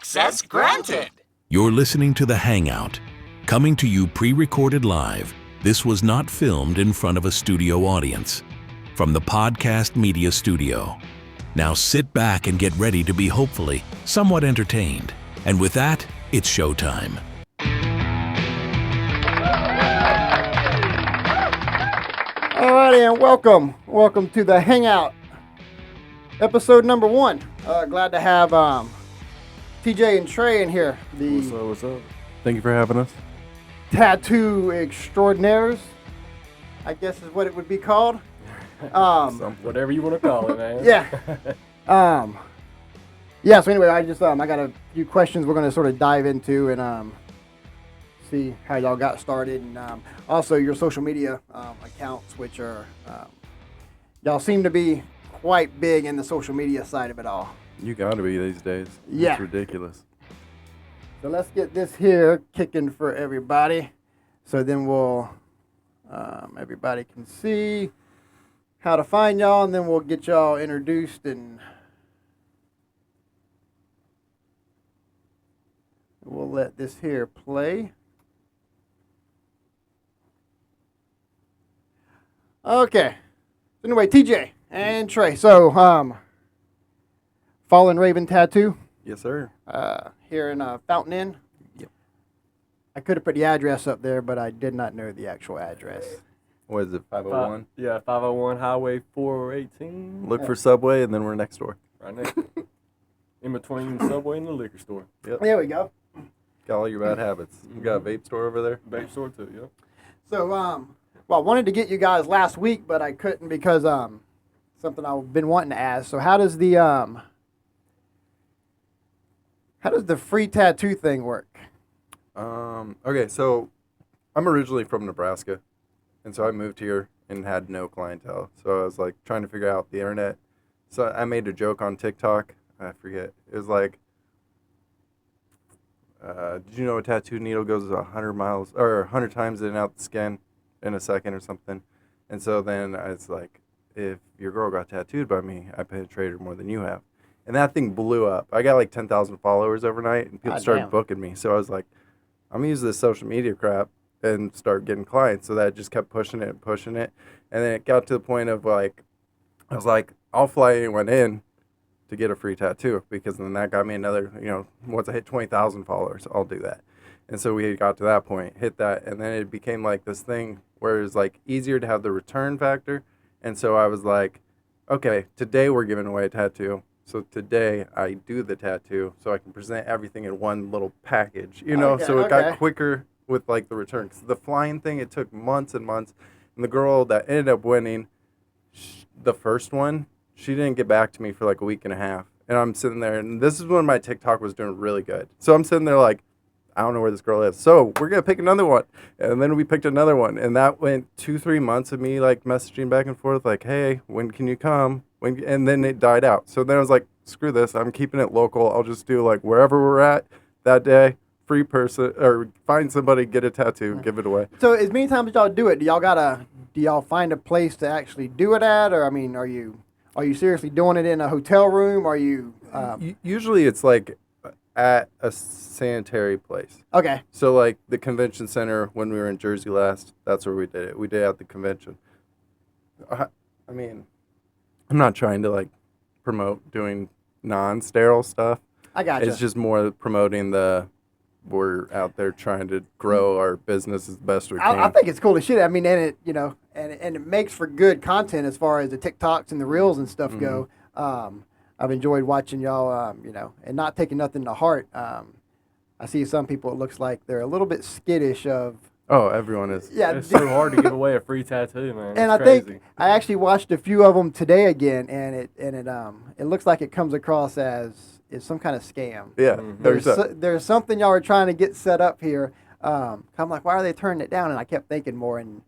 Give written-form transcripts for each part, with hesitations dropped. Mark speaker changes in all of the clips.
Speaker 1: Access granted.
Speaker 2: You're listening to The Hangout. Coming to you pre-recorded live, this was not filmed in front of a studio audience. From the podcast media studio. Now sit back and get ready to be hopefully somewhat entertained. And with that, it's showtime.
Speaker 3: Alrighty, and welcome to The Hangout, episode number 1. Glad to have T.J and Trey in here.
Speaker 4: What's up? Thank you for having us.
Speaker 3: Tattoo extraordinaires, I guess is what it would be called.
Speaker 4: Whatever you want to call it, man.
Speaker 3: Yeah. Yeah, so anyway, I got a few questions we're going to sort of dive into and see how y'all got started, and also your social media accounts, which are, y'all seem to be quite big in the social media side of it all.
Speaker 4: You got to be these days.
Speaker 3: Yeah.
Speaker 4: It's ridiculous.
Speaker 3: So let's get this here kicking for everybody, so then we'll, everybody can see how to find y'all, and then we'll get y'all introduced, and we'll let this here play. Okay. Anyway, TJ and Trey. So, Fallen Raven Tattoo.
Speaker 4: Yes, sir.
Speaker 3: Here in Fountain Inn.
Speaker 4: Yep.
Speaker 3: I could have put the address up there, but I did not know the actual address.
Speaker 4: What is it, 501?
Speaker 5: Yeah, 501 Highway 418.
Speaker 4: Look for Subway, and then we're next door.
Speaker 5: Right next door. In between the Subway and the liquor store.
Speaker 4: Yep.
Speaker 3: There we go.
Speaker 4: Got all your bad habits. You got a vape store over there?
Speaker 5: Vape store too, yep.
Speaker 3: So, well, I wanted to get you guys last week, but I couldn't because something I've been wanting to ask. So how does the free tattoo thing work?
Speaker 4: Okay, so I'm originally from Nebraska, and so I moved here and had no clientele. So I was like trying to figure out the internet. So I made a joke on TikTok. I forget. It was like, did you know a tattoo needle goes 100 miles or 100 times in and out the skin in a second or something? And so then I was like, if your girl got tattooed by me, I penetrated her more than you have. And that thing blew up. I got like 10,000 followers overnight, and people started booking me. So I was like, I'm going to use this social media crap and start getting clients. So that just kept pushing it and pushing it. And then it got to the point of like, I was like, I'll fly anyone in to get a free tattoo, because then that got me another, once I hit 20,000 followers, I'll do that. And so we got to that point, hit that, and then it became like this thing where it was like easier to have the return factor. And so I was like, okay, today we're giving away a tattoo. So today I do the tattoo so I can present everything in one little package,
Speaker 3: Okay,
Speaker 4: so it got quicker with like the return. 'Cause the flying thing, it took months and months. And the girl that ended up winning the first one, she didn't get back to me for like a week and a half. And I'm sitting there, and this is when my TikTok was doing really good. So I'm sitting there like, I don't know where this girl is. So we're going to pick another one. And then we picked another one. And that went 2-3 months of me like messaging back and forth like, hey, when can you come? And then it died out. So then I was like, screw this. I'm keeping it local. I'll just do like wherever we're at that day, free person, or find somebody, get a tattoo, give it away.
Speaker 3: So as many times as y'all do it, do y'all find a place to actually do it at? Or, I mean, are you seriously doing it in a hotel room? Are you...
Speaker 4: Usually it's like at a sanitary place.
Speaker 3: Okay.
Speaker 4: So like the convention center when we were in Jersey last, that's where we did it. We did it at the convention. I mean, I'm not trying to like promote doing non-sterile stuff.
Speaker 3: I gotcha.
Speaker 4: It's just more promoting we're out there trying to grow our business as best we can.
Speaker 3: I think it's cool as shit. I mean, and it, and it makes for good content as far as the TikToks and the Reels and stuff go. I've enjoyed watching y'all, and not taking nothing to heart. I see some people, it looks like they're a little bit skittish of...
Speaker 4: Oh, everyone is.
Speaker 3: Yeah.
Speaker 5: It's so hard to give away a free tattoo, man.
Speaker 3: And
Speaker 5: it's
Speaker 3: I
Speaker 5: crazy.
Speaker 3: think I actually watched a few of them today again, and it looks like it comes across as some kind of scam.
Speaker 4: Yeah.
Speaker 3: There's something y'all are trying to get set up here. I'm like, why are they turning it down? And I kept thinking more, and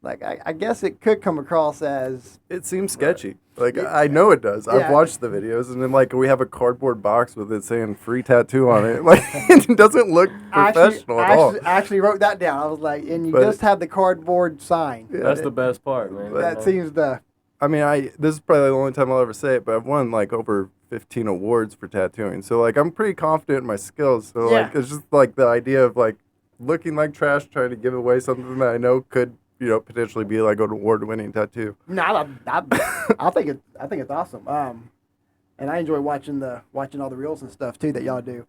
Speaker 3: like I guess it could come across as...
Speaker 4: It seems sketchy. Like, I know it does. I've watched the videos, and then, like, we have a cardboard box with it saying free tattoo on it. Like, it doesn't look professional at all.
Speaker 3: I actually wrote that down. I was like, and you just have the cardboard sign.
Speaker 5: That's the best part, man.
Speaker 3: That seems the...
Speaker 4: I mean, this is probably the only time I'll ever say it, but I've won like over 15 awards for tattooing. So like I'm pretty confident in my skills. So
Speaker 3: Yeah.
Speaker 4: like it's just like the idea of like looking like trash trying to give away something that I know could, potentially be like an award-winning tattoo.
Speaker 3: No, I think it's awesome. And I enjoy watching all the reels and stuff too that y'all do.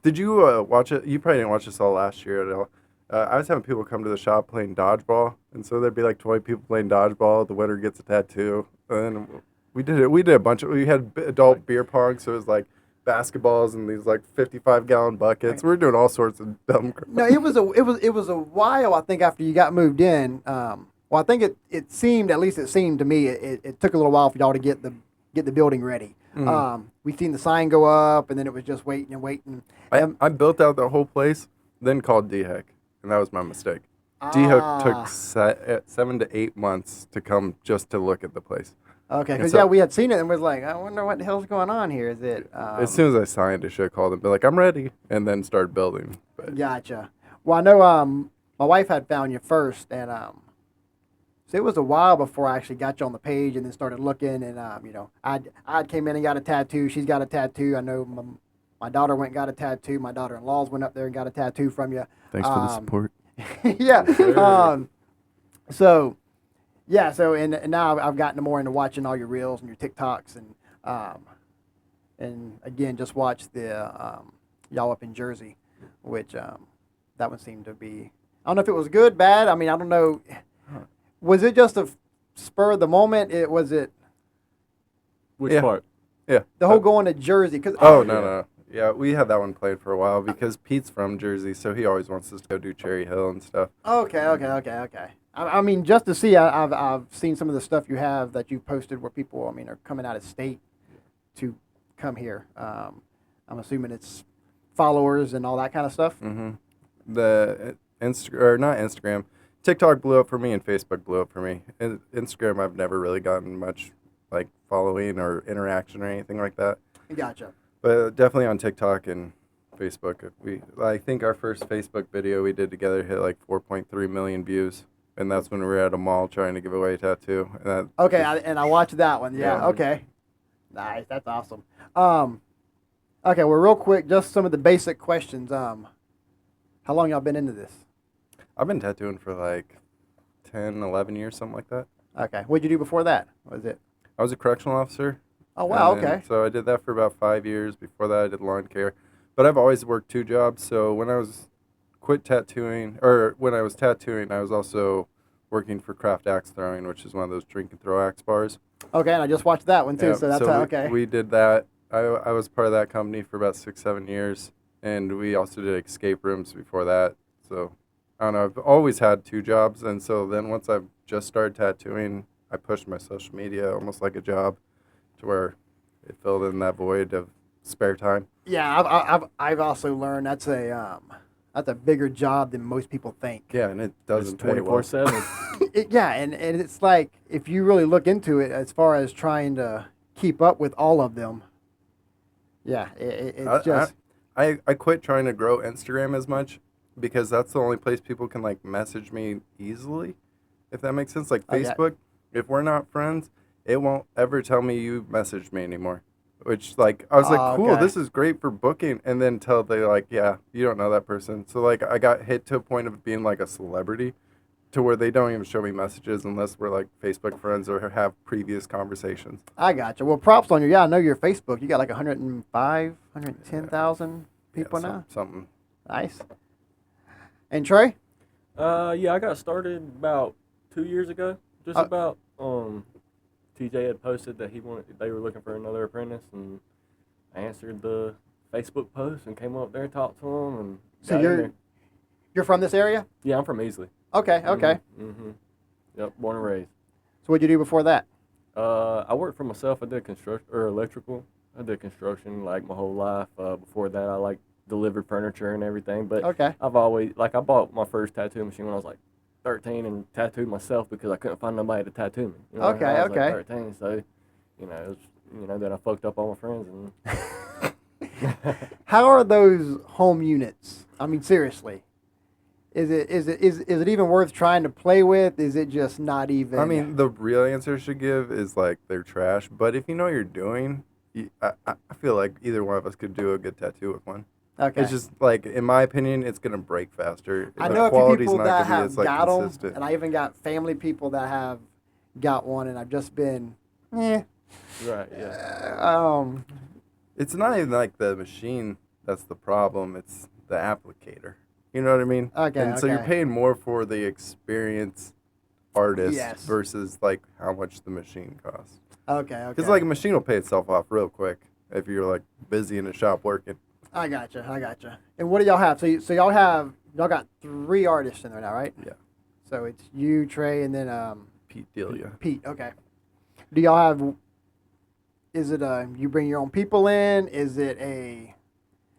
Speaker 4: Did you watch it? You probably didn't watch this all last year at all. I was having people come to the shop playing dodgeball, and so there'd be like 20 people playing dodgeball. The winner gets a tattoo, and we did it. We did a bunch of. We had adult beer pong, so it was like basketballs and these like 55-gallon buckets. We were doing all sorts of dumb crap.
Speaker 3: No, it was a while. I think after you got moved in. Well, I think it seemed, at least it seemed to me, it took a little while for y'all to get the building ready. We seen the sign go up, and then it was just waiting and waiting.
Speaker 4: I built out the whole place, then called DHEC, and that was my mistake. DHEC took 7 to 8 months to come just to look at the place.
Speaker 3: Okay,
Speaker 4: And
Speaker 3: because
Speaker 4: so-
Speaker 3: we had seen it and was like, I wonder what the hell's going on here. Is it?
Speaker 4: As soon as I signed, I should have called them, be like, I'm ready, and then start building. But
Speaker 3: Gotcha. Well, I know my wife had found you first, and so it was a while before I actually got you on the page and then started looking. And I came in and got a tattoo. She's got a tattoo. I know my daughter went and got a tattoo. My daughter-in-law's went up there and got a tattoo from you.
Speaker 4: thanks for the support.
Speaker 3: Yeah. So and now I've gotten more into watching all your reels and your TikToks and again just watched the y'all up in Jersey, which that one seemed to be. I don't know if it was good, bad. I mean, I don't know. Was it just a spur of the moment?
Speaker 5: Which
Speaker 4: Yeah.
Speaker 5: part?
Speaker 4: Yeah.
Speaker 3: The whole going to Jersey? Cause,
Speaker 4: Oh, no. Yeah, we had that one played for a while because Pete's from Jersey, so he always wants us to go do Cherry Hill and stuff.
Speaker 3: Okay. I mean, just to see, I've seen some of the stuff you have that you posted where people, I mean, are coming out of state to come here. I'm assuming it's followers and all that kind of stuff.
Speaker 4: Mm-hmm. The not Instagram, TikTok blew up for me and Facebook blew up for me. And Instagram, I've never really gotten much like following or interaction or anything like that.
Speaker 3: Gotcha.
Speaker 4: But definitely on TikTok and Facebook. I think our first Facebook video we did together hit like 4.3 million views. And that's when we were at a mall trying to give away a tattoo. And that
Speaker 3: Okay, I watched that one. Yeah.
Speaker 4: Yeah.
Speaker 3: Okay. Nice. That's awesome. Okay. Well, real quick, just some of the basic questions. How long y'all been into this?
Speaker 4: I've been tattooing for like 10, 11 years, something like that.
Speaker 3: Okay. What'd you do before that? What was it?
Speaker 4: I was a correctional officer.
Speaker 3: Oh wow.
Speaker 4: And then-
Speaker 3: Okay.
Speaker 4: So I did that for about 5 years. Before that, I did lawn care. But I've always worked 2 jobs. So when I was when I was tattooing, I was also working for Craft Axe Throwing, which is one of those drink and throw axe bars.
Speaker 3: Okay, and I just watched that one too.
Speaker 4: Yeah,
Speaker 3: So that's okay.
Speaker 4: We did that. I was part of that company for about 6, 7 years. And we also did escape rooms before that. So I don't know. I've always had 2 jobs. And so then once I've just started tattooing, I pushed my social media almost like a job to where it filled in that void of spare time.
Speaker 3: Yeah, I've also learned that's a bigger job than most people think.
Speaker 4: Yeah, and it
Speaker 5: It's
Speaker 4: doesn't pay well.
Speaker 5: 24/7.
Speaker 3: Yeah, and it's like if you really look into it, as far as trying to keep up with all of them. Yeah, it's just.
Speaker 4: I quit trying to grow Instagram as much because that's the only place people can like message me easily, if that makes sense. Like
Speaker 3: Okay.
Speaker 4: Facebook, if we're not friends, it won't ever tell me you messaged me anymore. Which like I was like,
Speaker 3: Oh,
Speaker 4: cool,
Speaker 3: okay.
Speaker 4: this is great for booking, and then tell they like, yeah, you don't know that person. So like I got hit to a point of being like a celebrity, to where they don't even show me messages unless we're like Facebook friends or have previous conversations.
Speaker 3: I got you. Well, props on you. Yeah, I know your Facebook. You got like 110,000 people
Speaker 4: Yeah,
Speaker 3: now.
Speaker 4: Something.
Speaker 3: Nice. And Trey?
Speaker 5: Yeah, I got started about 2 years ago. Just about. T.J had posted that they were looking for another apprentice, and I answered the Facebook post and came up there and talked to him. And
Speaker 3: So
Speaker 5: got in there.
Speaker 3: you're from this area?
Speaker 5: Yeah, I'm from Easley.
Speaker 3: Okay.
Speaker 5: Mm-hmm. Yep, born and raised.
Speaker 3: So what'd you do before that?
Speaker 5: I worked for myself. I did electrical. I did construction like my whole life. Before that, I like delivered furniture and everything. But
Speaker 3: Okay.
Speaker 5: I've always I bought my first tattoo machine when I was like 13 and tattooed myself because I couldn't find nobody to tattoo me. You know,
Speaker 3: Okay,
Speaker 5: I was
Speaker 3: okay.
Speaker 5: Like 13, so it was, then I fucked up all my friends and.
Speaker 3: How are those home units? I mean, seriously. Is it even worth trying to play with? Is it just not even?
Speaker 4: I mean, the real answer I should give is like they're trash. But if you know what you're doing, I feel like either one of us could do a good tattoo with one.
Speaker 3: Okay.
Speaker 4: It's just like, in my opinion, it's gonna break faster.
Speaker 3: I
Speaker 4: The
Speaker 3: know a few
Speaker 4: quality's
Speaker 3: people
Speaker 4: not
Speaker 3: that
Speaker 4: gonna be
Speaker 3: have
Speaker 4: as, like,
Speaker 3: got them,
Speaker 4: consistent.
Speaker 3: and I even got family people that have got one, and I've just been,
Speaker 5: Right. Yeah.
Speaker 4: It's not even like the machine that's the problem. It's the applicator. You know what I mean?
Speaker 3: Okay,
Speaker 4: And so you're
Speaker 3: okay.
Speaker 4: paying more for the experience artist
Speaker 3: Yes.
Speaker 4: versus like how much the machine costs.
Speaker 3: Okay.
Speaker 4: Because like a machine will pay itself off real quick if you're like busy in a shop working.
Speaker 3: I gotcha. And what do y'all have? So y'all got 3 artists in there now, right?
Speaker 4: Yeah.
Speaker 3: So it's you, Trey, and then
Speaker 4: Pete Delia.
Speaker 3: Pete. Okay. Do y'all have? Is it you bring your own people in? Is it a?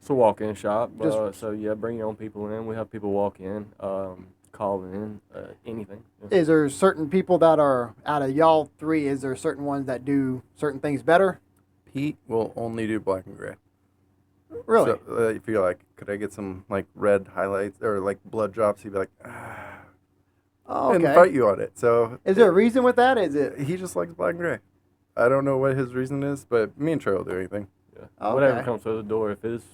Speaker 5: It's a walk-in shop.
Speaker 3: Just-
Speaker 5: So yeah, bring your own people in. We have people walk in, call in, anything. Yeah.
Speaker 3: Is there certain people that are out of y'all 3? Is there certain ones that do certain things better?
Speaker 4: Pete will only do black and gray.
Speaker 3: Really?
Speaker 4: So if you're like, could I get some like red highlights or like blood drops? He'd be like,
Speaker 3: Oh,
Speaker 4: and
Speaker 3: okay.
Speaker 4: fight you on it. So
Speaker 3: Is there a reason with that? Is it?
Speaker 4: he just likes black and gray. I don't know what his reason is, but me and Trey will do anything.
Speaker 5: Yeah.
Speaker 3: Okay.
Speaker 5: Whatever comes through the door, if it's,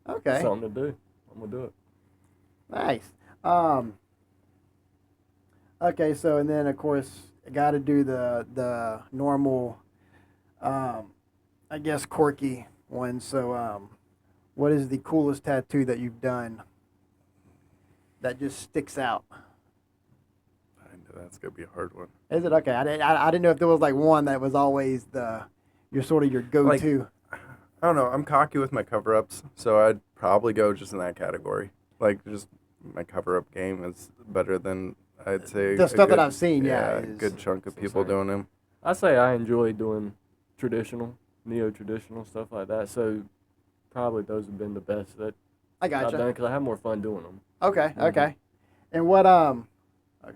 Speaker 3: Okay.
Speaker 5: something to do, I'm gonna do it.
Speaker 3: Nice. Okay, so and then of course I got to do the normal, I guess quirky one. So what is the coolest tattoo that you've done that just sticks out?
Speaker 4: I know that's gonna be a hard one.
Speaker 3: Is it okay? I didn't know if there was like one that was always your go-to.
Speaker 4: I don't know. I'm cocky with my cover-ups, so I'd probably go just in that category. Like, just my cover-up game is better than, I'd say,
Speaker 3: The
Speaker 4: a
Speaker 3: stuff that
Speaker 4: good-
Speaker 3: I've seen, yeah,
Speaker 4: a
Speaker 3: is-
Speaker 4: good chunk of
Speaker 5: so
Speaker 4: people
Speaker 5: same.
Speaker 4: doing them.
Speaker 5: I say I enjoy doing traditional, neo-traditional stuff like that. So probably those have been the best that
Speaker 3: I
Speaker 5: I've
Speaker 3: gotcha.
Speaker 5: done because I have more fun doing them.
Speaker 3: Okay,
Speaker 5: Mhm.
Speaker 3: okay. And what okay,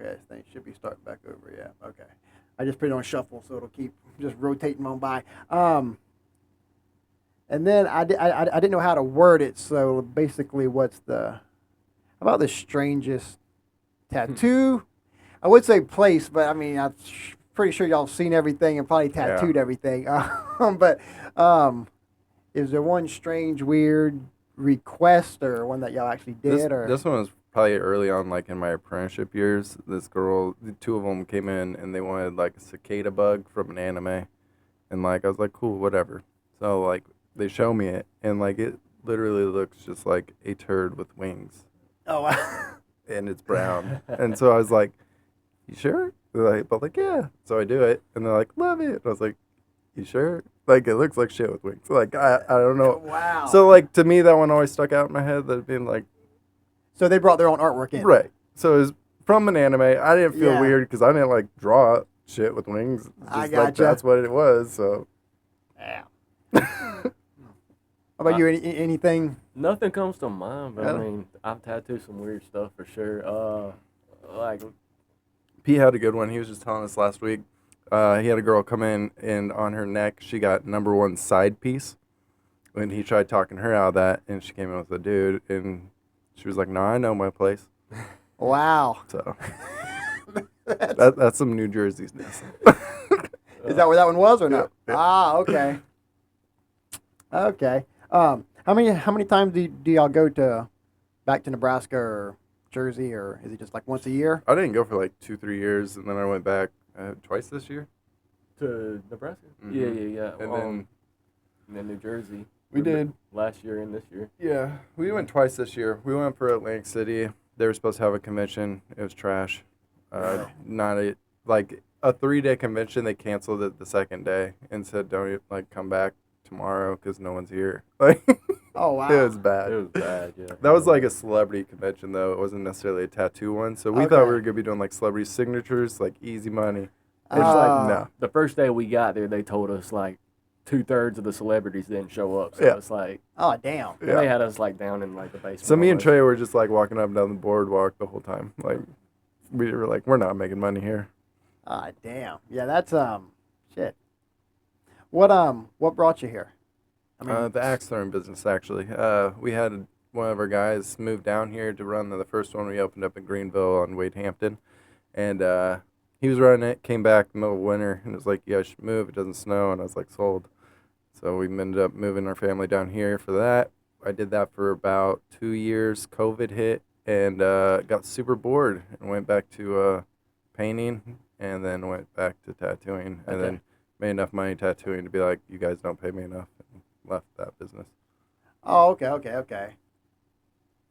Speaker 3: this thing should be starting back over, yeah. Okay. I just put it on shuffle so it'll keep just rotating on by. And then I didn't know how to word it, so basically how about the strangest tattoo? I would say place, but I mean I'm pretty sure y'all seen everything and probably tattooed everything. But is there one strange, weird request or one that y'all actually did?
Speaker 4: This one was probably early on, like in my apprenticeship years. This girl, the 2 of them came in and they wanted like a cicada bug from an anime, and like I was like, cool, whatever. So like they show me it, and like it literally looks just like a turd with wings,
Speaker 3: Oh, wow.
Speaker 4: and it's brown. And so I was like, you sure? They're like, yeah. So I do it, and they're like, love it. And I was like, you sure? Like, it looks like shit with wings. Like, I don't know.
Speaker 3: Wow.
Speaker 4: So, like, to me, that one always stuck out in my head, that being like,
Speaker 3: So they brought their own artwork in.
Speaker 4: right. So it was from an anime. I didn't feel
Speaker 3: Yeah.
Speaker 4: weird because I didn't, like, draw shit with wings. It's
Speaker 3: I
Speaker 4: just, like,
Speaker 3: gotcha.
Speaker 4: that's what it was, so.
Speaker 3: Yeah. How about you? Anything?
Speaker 5: Nothing comes to mind, but
Speaker 3: Yeah.
Speaker 5: I mean, I've tattooed some weird stuff for sure. Like
Speaker 4: P had a good one. He was just telling us last week. He had a girl come in, and on her neck, she got #1 side piece. And he tried talking her out of that, and she came in with a dude, and she was like, "No, I know my place."
Speaker 3: Wow.
Speaker 4: So that's some New Jersey-ness.
Speaker 3: Is that where that one was or not?
Speaker 4: Yeah.
Speaker 3: Ah, okay. Okay. How many times do y'all go back to Nebraska or Jersey, or is it just like once a year?
Speaker 4: I didn't go for like 2-3 years, and then I went back twice this year.
Speaker 5: to Nebraska.
Speaker 4: Mhm.
Speaker 5: Yeah.
Speaker 4: And
Speaker 5: then New Jersey.
Speaker 4: We did.
Speaker 5: Last year and this year.
Speaker 4: Yeah, we went twice this year. We went for Atlantic City. They were supposed to have a convention. It was trash. Not a 3-day convention. They canceled it the second day and said, "Don't come back tomorrow because no one's here." Like,
Speaker 3: Oh, wow.
Speaker 4: it was bad.
Speaker 5: It was bad, yeah.
Speaker 4: That was like a celebrity convention though. It wasn't necessarily a tattoo one. So we thought
Speaker 3: Okay.
Speaker 4: we were gonna be doing like celebrity signatures, like easy money. It's
Speaker 3: Ah.
Speaker 4: like no.
Speaker 5: The first day we got there, they told us like 2/3 of the celebrities didn't show up. So
Speaker 4: Yeah.
Speaker 5: it's like
Speaker 3: Oh, damn.
Speaker 4: Yeah.
Speaker 5: they had us like down in like the basement.
Speaker 4: So me and
Speaker 5: almost.
Speaker 4: Trey were just like walking up and down the boardwalk the whole time. Like we were like, we're not making money here.
Speaker 3: Ah, damn. Yeah, that's shit. What brought you here? I mean,
Speaker 4: The axe throwing business, actually. We one of our guys moved down here to run the first one we opened up in Greenville on Wade Hampton. And he was running it, came back in the middle of winter, and was like, you guys should move. It doesn't snow. And I was like, sold. So we ended up moving our family down here for that. I did that for about 2 years. COVID hit and got super bored and went back to painting and then went back to tattooing and then made enough money tattooing to be like, you guys don't pay me enough, and left that business.
Speaker 3: Oh, okay.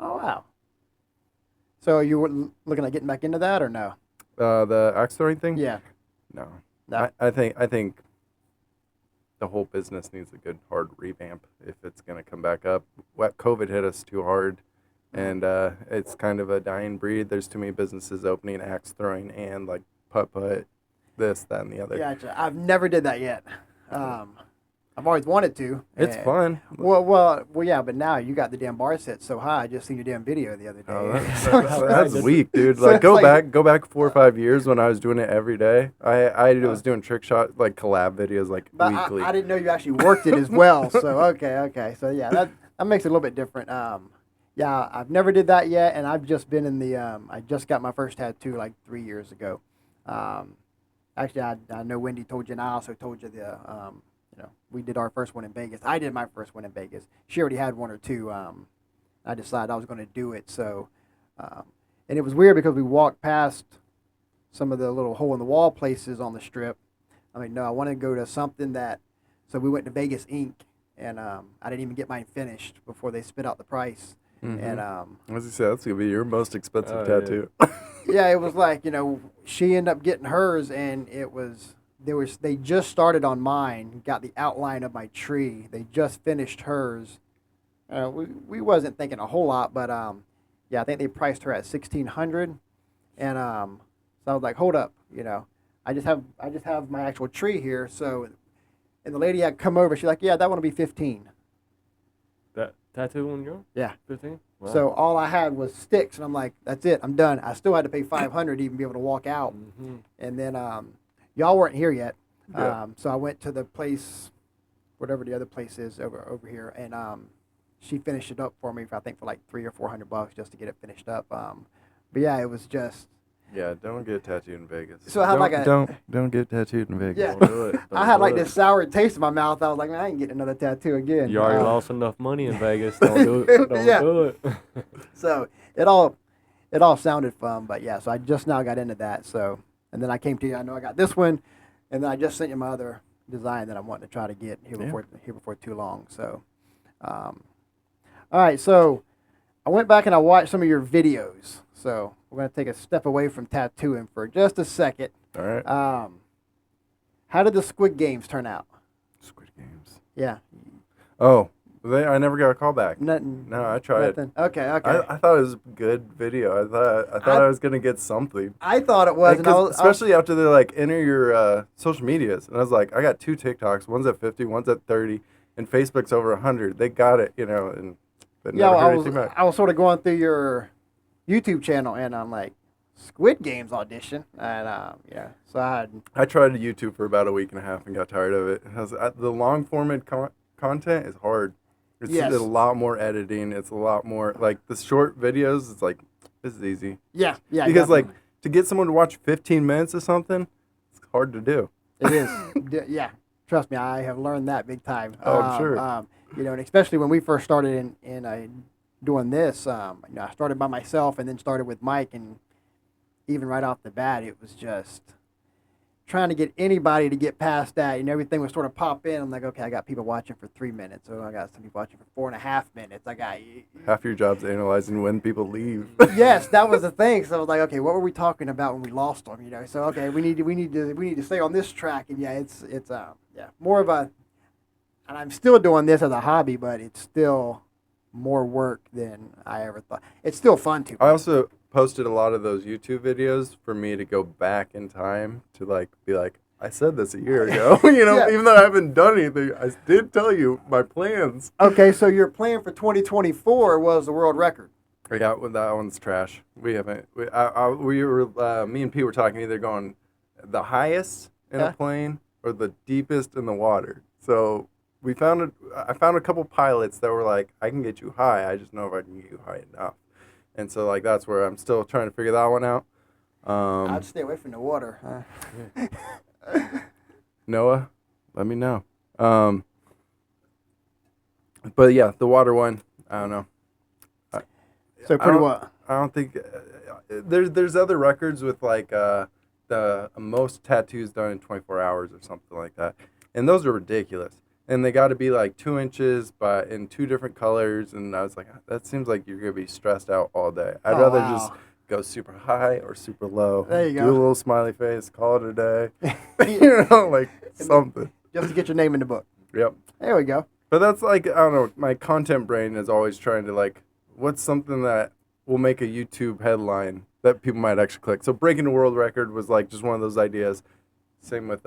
Speaker 3: Oh, wow. So you were looking at getting back into that or no?
Speaker 4: The axe throwing thing?
Speaker 3: Yeah.
Speaker 4: No.
Speaker 3: No.
Speaker 4: I think the whole business needs a good hard revamp if it's going to come back up. COVID hit us too hard, and it's kind of a dying breed. There's too many businesses opening axe throwing and like putt, this, that, and the other.
Speaker 3: Gotcha. I've never did that yet. I've always wanted to.
Speaker 4: It's fun.
Speaker 3: Well, yeah, but now you got the damn bar set so high. I just seen your damn video the other day.
Speaker 4: Oh, that's weak, dude. Like, go back 4 or 5 years when I was doing it every day. I was doing trick shot, like collab videos, like weekly.
Speaker 3: I didn't know you actually worked it as well. So okay. So yeah, that makes it a little bit different. Yeah, I've never did that yet, and I've just been in the. I just got my first tattoo like 3 years ago. Actually, I know Wendy told you, and I also told you we did our first one in Vegas. I did my first one in Vegas. She already had one or two. I decided I was going to do it. So, and it was weird because we walked past some of the little hole-in-the-wall places on the Strip. I mean, no, I wanted to go to something that, so we went to Vegas Inc., and I didn't even get mine finished before they spit out the price.
Speaker 4: Mm-hmm.
Speaker 3: And
Speaker 4: as you said, that's going to be your most expensive tattoo.
Speaker 3: Yeah, it was like, she ended up getting hers, and they just started on mine, got the outline of my tree. They just finished hers. We wasn't thinking a whole lot, but yeah, I think they priced her at $1,600, and so I was like, hold up, I just have my actual tree here. So, and the lady had come over. She's like, yeah, that one will be 15.
Speaker 5: That tattoo on your?
Speaker 3: Yeah,
Speaker 5: 15. Wow.
Speaker 3: So all I had was sticks, and I'm like, that's it, I'm done. I still had to pay $500 to even be able to walk out, and then y'all weren't here yet.
Speaker 4: Yeah.
Speaker 3: So I went to the place, whatever the other place is over here, and she finished it up for me for like $300 or $400 just to get it finished up. But yeah, it was just.
Speaker 4: Yeah, don't get tattooed in Vegas.
Speaker 3: So I had
Speaker 4: don't get tattooed in Vegas.
Speaker 3: Yeah.
Speaker 5: Don't do it.
Speaker 3: I had like this sour taste in my mouth. I was like, man, I ain't getting another tattoo again.
Speaker 5: You already lost enough money in Vegas. Don't do it. Don't do it.
Speaker 3: So it all sounded fun, but yeah. So I just now got into that. So and then I came to you. I know I got this one. And then I just sent you my other design that I'm wanting to try to get here before too long. So, all right. So, I went back and I watched some of your videos. So we're gonna take a step away from tattooing for just a second.
Speaker 4: All right.
Speaker 3: How did the Squid Games turn out?
Speaker 4: Squid Games.
Speaker 3: Yeah.
Speaker 4: Oh, I never got a call back.
Speaker 3: Nothing.
Speaker 4: No, I tried.
Speaker 3: Nothing. Okay.
Speaker 4: I thought it was a good video. I thought I was gonna get something.
Speaker 3: I thought it was,
Speaker 4: especially after they're like, enter your social medias, and I was like, I got 2 TikToks. One's at 50, one's at 30, and Facebook's over 100. They got it, and but never heard anything back.
Speaker 3: I was sort of going through your YouTube channel, and I'm like, Squid Games audition, and yeah. So
Speaker 4: I tried YouTube for about a week and a half and got tired of it. The long format content is hard. It's a lot more editing. It's a lot more like the short videos. It's like, this is easy.
Speaker 3: Yeah.
Speaker 4: Because
Speaker 3: definitely.
Speaker 4: like to get someone to watch 15 minutes of something, it's hard to do.
Speaker 3: It is. Yeah. Trust me, I have learned that big time.
Speaker 4: Oh, I'm sure.
Speaker 3: And especially when we first started in doing this, I started by myself and then started with Mike, and even right off the bat, it was just trying to get anybody to get past that, everything would sort of pop in. I'm like, okay, I got people watching for 3 minutes. So I got some people watching for 4.5 minutes. I got
Speaker 4: half your job's analyzing when people leave.
Speaker 3: Yes, that was the thing. So I was like, okay, what were we talking about when we lost them? So okay, we need to stay on this track. And yeah, it's more of a, and I'm still doing this as a hobby, but it's still more work than I ever thought. It's still fun too.
Speaker 4: I also posted a lot of those YouTube videos for me to go back in time to be like, I said this a year ago,
Speaker 3: Yeah.
Speaker 4: Even though I haven't done anything, I did tell you my plans.
Speaker 3: Okay, so your plan for 2024 was the world record.
Speaker 4: Yeah, well, that one's trash. We haven't. Me and Pete were talking either going the highest in a plane or the deepest in the water. So I found a couple pilots that were like, I can get you high. I just know if I can get you high enough. And so like that's where I'm still trying to figure that one out.
Speaker 3: I'd stay away from the water.
Speaker 4: Noah, let me know. But yeah, the water one, I don't know.
Speaker 3: So pretty what?
Speaker 4: I don't think there's other records with like the most tattoos done in 24 hours or something like that, and those are ridiculous. And they got to be like 2 inches, but in 2 different colors. And I was like, that seems like you're gonna be stressed out all day. I'd rather just go super high or super low.
Speaker 3: There you
Speaker 4: do
Speaker 3: go.
Speaker 4: a little smiley face, call it a day. You know, like something.
Speaker 3: Just to get your name in the book.
Speaker 4: Yep.
Speaker 3: There we go.
Speaker 4: But that's like, I don't know, my content brain is always trying to like, what's something that will make a YouTube headline that people might actually click. So breaking the world record was like just one of those ideas. Same with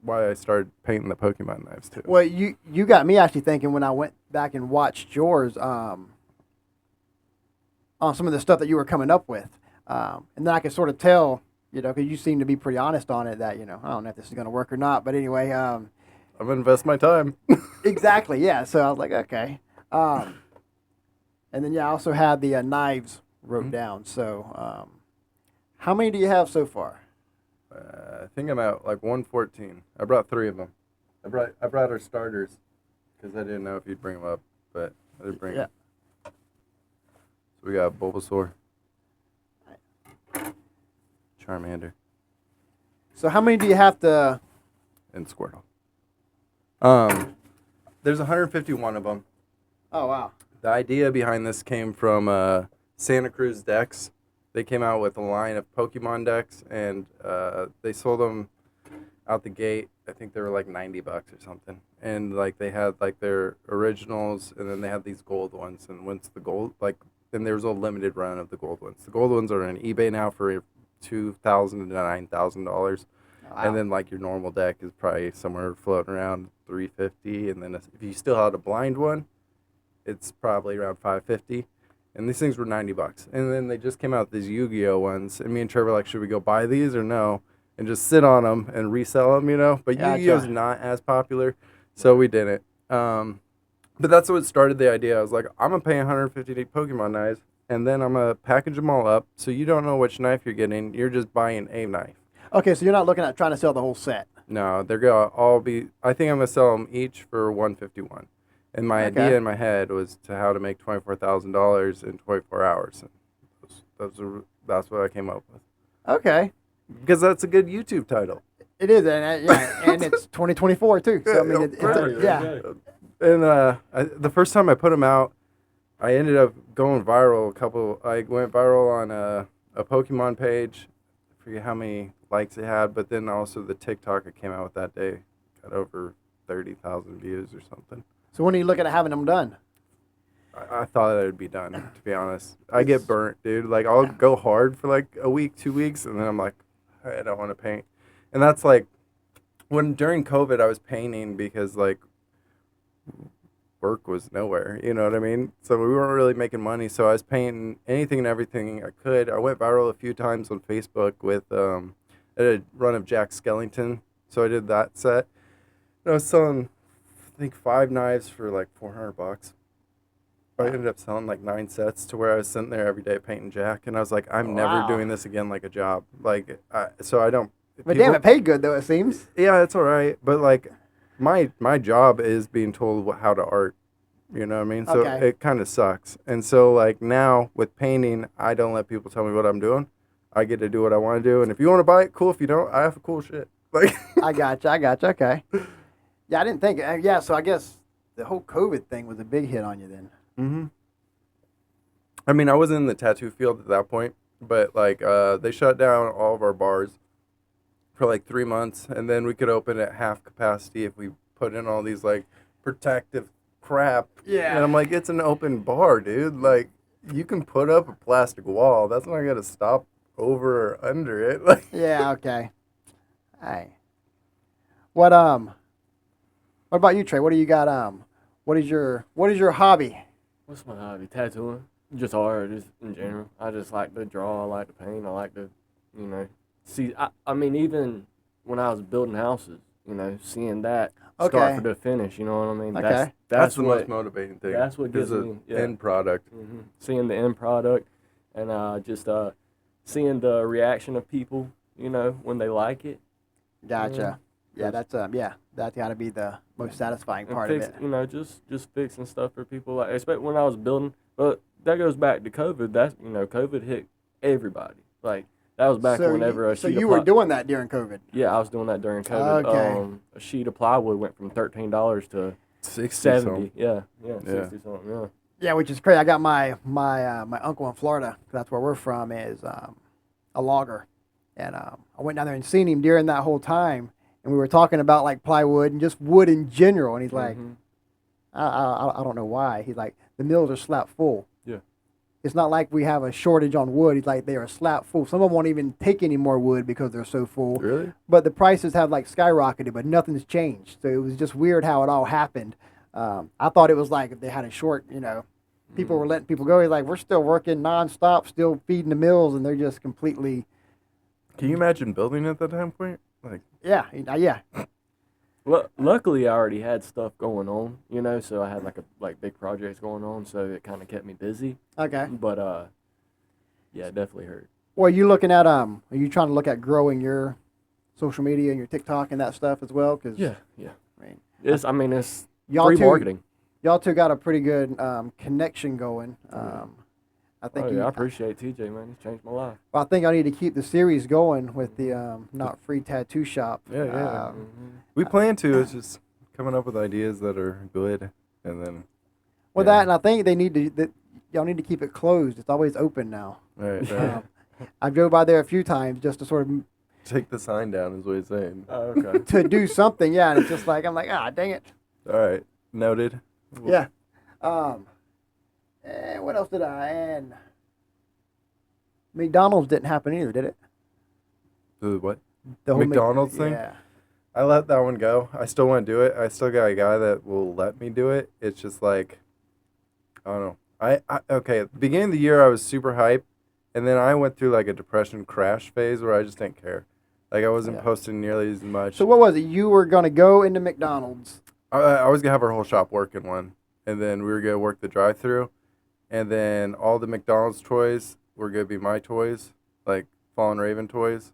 Speaker 4: why I started painting the Pokemon knives too.
Speaker 3: Well, you got me actually thinking when I went back and watched yours on some of the stuff that you were coming up with. And then I could sort of tell, because you seem to be pretty honest on it that, I don't know if this is going to work or not. But anyway.
Speaker 4: I'm going to invest my time.
Speaker 3: Exactly, yeah. So I was like, okay. And then, I also had the knives wrote down. So how many do you have so far?
Speaker 4: I think I'm at like 114. I brought 3 of them. I brought our starters because I didn't know if you'd bring them up, but I did bring them. So we got Bulbasaur, Charmander.
Speaker 3: So how many do you have to?
Speaker 4: And Squirtle. There's 151 of them.
Speaker 3: Oh wow.
Speaker 4: The idea behind this came from Santa Cruz Decks. They came out with a line of Pokemon decks, and they sold them out the gate. I think they were like $90 or something. And like they had like their originals, and then they had these gold ones. And once the gold, like, then there's a limited run of the gold ones. The gold ones are on eBay now for $2,000 to $9,000. Wow. And then like your normal deck is probably somewhere floating around $350. And then if you still had a blind one, it's probably around $550. And these things were $90. And then they just came out with these Yu-Gi-Oh ones. And me and Trevor were like, should we go buy these or no? And just sit on them and resell them, But Yu-Gi-Oh's not as popular, so we didn't. But that's what started the idea. I was like, I'm going to pay 150 Pokemon knives, and then I'm going to package them all up. So you don't know which knife you're getting. You're just buying a knife.
Speaker 3: Okay, so you're not looking at trying to sell the whole set.
Speaker 4: No, they're going to all be, I think I'm going to sell them each for $151. And my idea in my head was to how to make $24,000 in 24 hours. And that's what I came up with.
Speaker 3: Okay.
Speaker 4: Because that's a good YouTube title.
Speaker 3: It is, and it's 2024 too. So I mean,
Speaker 4: And the first time I put them out, I ended up going viral. I went viral on a Pokemon page. I forget how many likes it had, but then also the TikTok I came out with that day got over 30,000 views or something.
Speaker 3: So when are you looking at having them done?
Speaker 4: I thought it would be done, to be honest. I get burnt, dude. Like, I'll go hard for like a week, 2 weeks, and then I'm like, I don't want to paint. And that's like, during COVID, I was painting because, like, work was nowhere, you know what I mean? So we weren't really making money, so I was painting anything and everything I could. I went viral a few times on Facebook with a run of Jack Skellington, so I did that set. And I was selling, I think, 5 knives for like $400. I ended up selling like 9 sets to where I was sitting there every day painting Jack, and I was like, I'm never doing this again like a job. Like, so I don't.
Speaker 3: But damn, it paid good though, it seems.
Speaker 4: Yeah, it's all right. But like, my job is being told how to art. You know what I mean? So it kind of sucks. And so like now with painting, I don't let people tell me what I'm doing. I get to do what I want to do, and if you want to buy it, cool. If you don't, I have cool shit. Like,
Speaker 3: I gotcha. Okay. Yeah, I didn't think. So I guess the whole COVID thing was a big hit on you then.
Speaker 4: Mm-hmm. I mean, I wasn't in the tattoo field at that point, but like they shut down all of our bars for like 3 months, and then we could open at half capacity if we put in all these like protective crap.
Speaker 3: Yeah.
Speaker 4: And I'm like, it's an open bar, dude. Like, you can put up a plastic wall. That's not gonna stop over or under it. Like.
Speaker 3: Yeah. Okay. Hey. What about you, Trey? What do you got? What is your hobby?
Speaker 5: What's my hobby? Tattooing. Just art, just in general. I just like to draw. I like to paint. I like to, see. I mean, even when I was building houses, you know, seeing that
Speaker 3: Okay.
Speaker 5: start to finish. You know what I mean?
Speaker 3: Okay.
Speaker 4: That's the
Speaker 5: what,
Speaker 4: most motivating thing.
Speaker 5: That's what gives
Speaker 4: is the
Speaker 5: me
Speaker 4: end product.
Speaker 5: Seeing the end product, and just seeing the reaction of people. You know, when they like it.
Speaker 3: Gotcha. Yeah, that's got to be the most satisfying part of it.
Speaker 5: You know, just fixing stuff for people. Like, especially when I was building. But that goes back to COVID. That's, you know, COVID hit everybody. Like, that was back whenever
Speaker 3: So you were doing that during COVID?
Speaker 5: Yeah, I was doing that during COVID.
Speaker 3: Okay.
Speaker 5: A sheet of plywood went from $13 to
Speaker 4: 60
Speaker 5: $70.
Speaker 4: something.
Speaker 5: Yeah, 60 something. Yeah.
Speaker 3: Yeah, which is crazy. I got my uncle in Florida. That's where we're from. Is a logger, and I went down there and seen him during that whole time, and we were talking about like plywood and just wood in general. And he's like, I don't know why. He's like, the mills are slap full.
Speaker 5: Yeah.
Speaker 3: It's not like we have a shortage on wood. He's like, they are slap full. Some of them won't even take any more wood because they're so full.
Speaker 4: Really?
Speaker 3: But the prices have like skyrocketed, but nothing's changed. So it was just weird how it all happened. I thought it was like if they had a short, you know, people were letting people go. He's like, we're still working nonstop, still feeding the mills, and they're just completely.
Speaker 4: Can you imagine building at that time point? Like,
Speaker 3: yeah.
Speaker 5: Well, luckily I already had stuff going on, you know, so I had like big projects going on, so it kind of kept me busy.
Speaker 3: Okay.
Speaker 5: But yeah, it definitely hurt.
Speaker 3: Well, are you looking at Are you trying to look at growing your social media and your TikTok and that stuff as well? Cause
Speaker 5: yeah.
Speaker 3: I mean,
Speaker 5: It's
Speaker 3: y'all
Speaker 5: free
Speaker 3: two,
Speaker 5: marketing.
Speaker 3: Y'all two got a pretty good connection going. I think.
Speaker 5: I appreciate TJ, man. He's changed my life.
Speaker 3: I think I need to keep the series going with the Not Free Tattoo Shop.
Speaker 4: Yeah. We plan to. It's just coming up with ideas that are good, and then.
Speaker 3: Well, that, and I think y'all need to keep it closed. It's always open now.
Speaker 4: Right.
Speaker 3: I drove by there a few times just to sort of
Speaker 4: Take the sign down is what he's saying.
Speaker 5: Oh, okay.
Speaker 3: to do something. Yeah, and it's just like I'm like, dang it.
Speaker 4: All right, noted.
Speaker 3: Yeah. And what else did I? And McDonald's didn't happen either, did it?
Speaker 4: The what?
Speaker 3: The whole
Speaker 4: McDonald's thing?
Speaker 3: Yeah.
Speaker 4: I let that one go. I still want to do it. I still got a guy that will let me do it. It's just like, I don't know. Okay, at the beginning of the year, I was super hyped, and then I went through like a depression crash phase where I just didn't care. Like, I wasn't posting nearly as much.
Speaker 3: So what was it? You were going to go into McDonald's.
Speaker 4: I was going to have our whole shop work in one, and then we were going to work the drive-thru, and then all the McDonald's toys were going to be my toys, like Fallen Raven toys.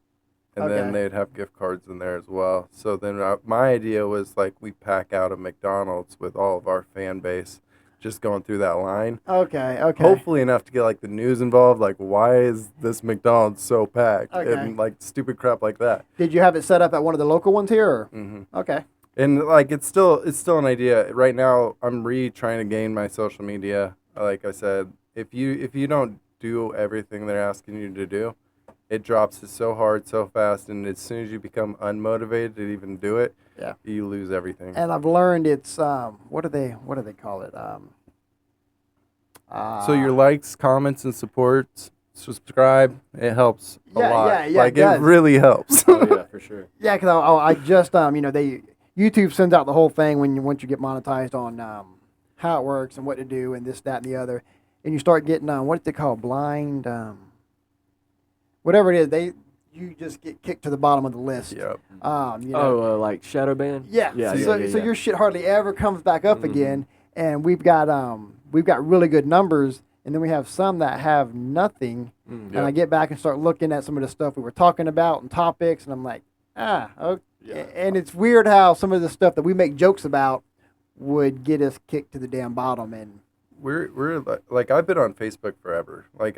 Speaker 4: And then they'd have gift cards in there as well. So then my idea was like we pack out a McDonald's with all of our fan base just going through that line.
Speaker 3: Okay.
Speaker 4: Hopefully enough to get like the news involved. Like, why is this McDonald's so packed?
Speaker 3: Okay.
Speaker 4: And like stupid crap like that.
Speaker 3: Did you have it set up at one of the local ones here? Or?
Speaker 4: Mm-hmm.
Speaker 3: Okay.
Speaker 4: And like it's still an idea. Right now I'm trying to gain my social media. Like I said, if you don't do everything they're asking you to do, it drops it so hard, so fast, and as soon as you become unmotivated to even do it, you lose everything.
Speaker 3: And I've learned it's what do they call it?
Speaker 4: So your likes, comments, and supports, subscribe, it helps a lot.
Speaker 3: Yeah,
Speaker 4: like it really helps.
Speaker 5: Oh yeah, for sure.
Speaker 3: Yeah, because I just YouTube sends out the whole thing once you get monetized on how it works and what to do and this, that, and the other, and you start getting what they call blind. Whatever it is, you just get kicked to the bottom of the list.
Speaker 4: Yep.
Speaker 5: Like shadow ban.
Speaker 3: Yeah. So your shit hardly ever comes back up again, and we've got really good numbers, and then we have some that have nothing. And I get back and start looking at some of the stuff we were talking about and topics, and I'm like, okay. Yeah. And it's weird how some of the stuff that we make jokes about would get us kicked to the damn bottom. And
Speaker 4: we're like I've been on Facebook forever. Like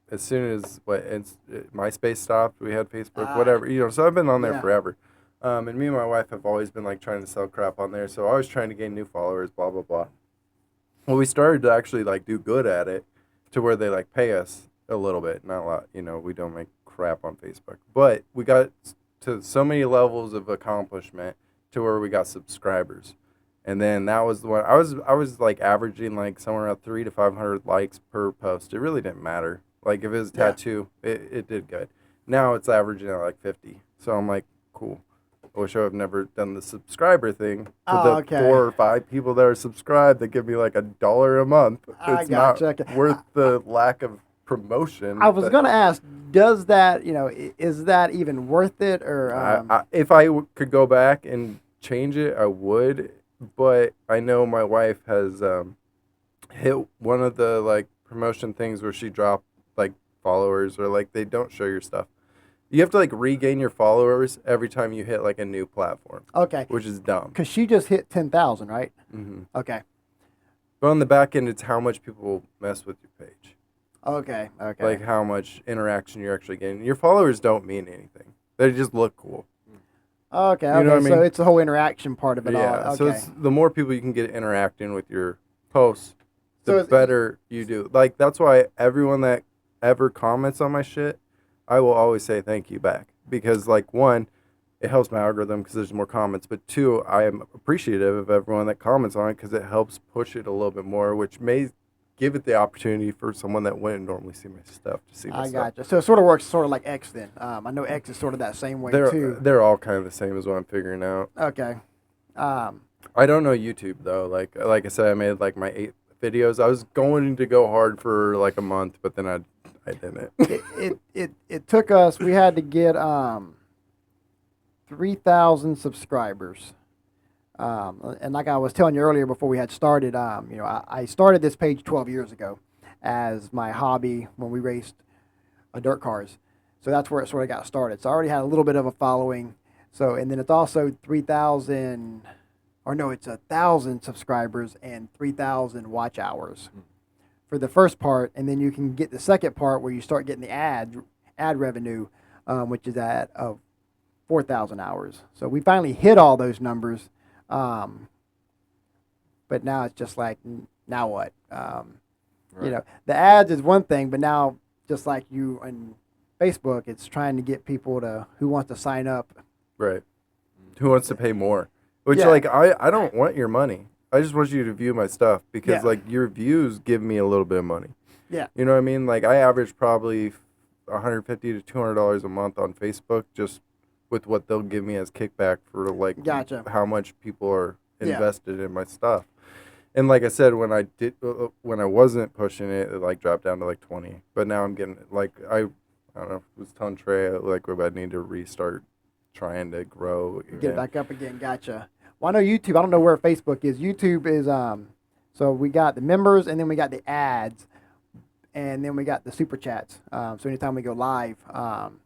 Speaker 4: as soon as MySpace stopped, we had Facebook, whatever, so I've been on there forever. And me and my wife have always been like trying to sell crap on there. So I was trying to gain new followers, blah, blah, blah. Well, we started to actually like do good at it to where they like pay us a little bit, not a lot. We don't make crap on Facebook, but we got to so many levels of accomplishment to where we got subscribers. And then that was the one I was like averaging like somewhere around 300 to 500 likes per post. It really didn't matter. Like, if it was a tattoo, it did good. Now it's averaging at like 50. So I'm like, cool. I wish I would have never done the subscriber thing. To the 4 or 5 people that are subscribed that give me like $1 a month. It's not worth the lack of promotion.
Speaker 3: I was gonna ask, does that, is that even worth it, or?
Speaker 4: If I could go back and change it, I would. But I know my wife has hit one of the like promotion things where she dropped like followers, or like they don't show your stuff. You have to like regain your followers every time you hit like a new platform.
Speaker 3: Okay.
Speaker 4: Which is dumb.
Speaker 3: Because she just hit 10,000, right?
Speaker 4: Mm-hmm.
Speaker 3: Okay.
Speaker 4: But on the back end, it's how much people mess with your page.
Speaker 3: Okay.
Speaker 4: Like how much interaction you're actually getting. Your followers don't mean anything. They just look cool.
Speaker 3: Okay.
Speaker 4: You know what I mean?
Speaker 3: So it's the whole interaction part of it all. Okay.
Speaker 4: So it's the more people you can get interacting with your posts, the
Speaker 3: So
Speaker 4: better you do. Like that's why everyone that ever comments on my shit, I will always say thank you back, because like one, it helps my algorithm because there's more comments, but two, I am appreciative of everyone that comments on it because it helps push it a little bit more, which may give it the opportunity for someone that wouldn't normally see my stuff to see my
Speaker 3: I
Speaker 4: stuff.
Speaker 3: gotcha. So it sort of works sort of like X then. I know X is sort of that same way too.
Speaker 4: They're all kind of the same as what I'm figuring out.
Speaker 3: Okay.
Speaker 4: I don't know YouTube though. Like I said, I made like my 8 videos. I was going to go hard for like a month, but then I didn't.
Speaker 3: It took us. We had to get 3,000 subscribers. And like I was telling you earlier before we had started, I started this page 12 years ago as my hobby when we raced dirt cars. So that's where it sort of got started. So I already had a little bit of a following. So, and then it's also 3,000, or no, it's 1,000 subscribers and 3,000 watch hours for the first part. And then you can get the second part where you start getting the ad revenue, which is at 4,000 hours. So we finally hit all those numbers. But now it's just like, now what?
Speaker 4: Right.
Speaker 3: The ads is one thing, but now just like you on Facebook, it's trying to get people who want to sign up.
Speaker 4: Right. Who wants to pay more? Which
Speaker 3: Yeah.
Speaker 4: like I don't want your money. I just want you to view my stuff because
Speaker 3: Yeah.
Speaker 4: like your views give me a little bit of money.
Speaker 3: Yeah.
Speaker 4: You know what I mean? Like I average probably $150 to $200 a month on Facebook just with what they'll give me as kickback for like
Speaker 3: Gotcha.
Speaker 4: how much people are
Speaker 3: Yeah.
Speaker 4: invested in my stuff. And like I said, when I wasn't pushing it, it like dropped down to like 20. But now I'm getting like I don't know. I was telling Trey like I need to restart trying to grow again.
Speaker 3: Get it back up again. Gotcha. Well, I know YouTube. I don't know where Facebook is. YouTube is so we got the members, and then we got the ads, and then we got the super chats. So anytime we go live,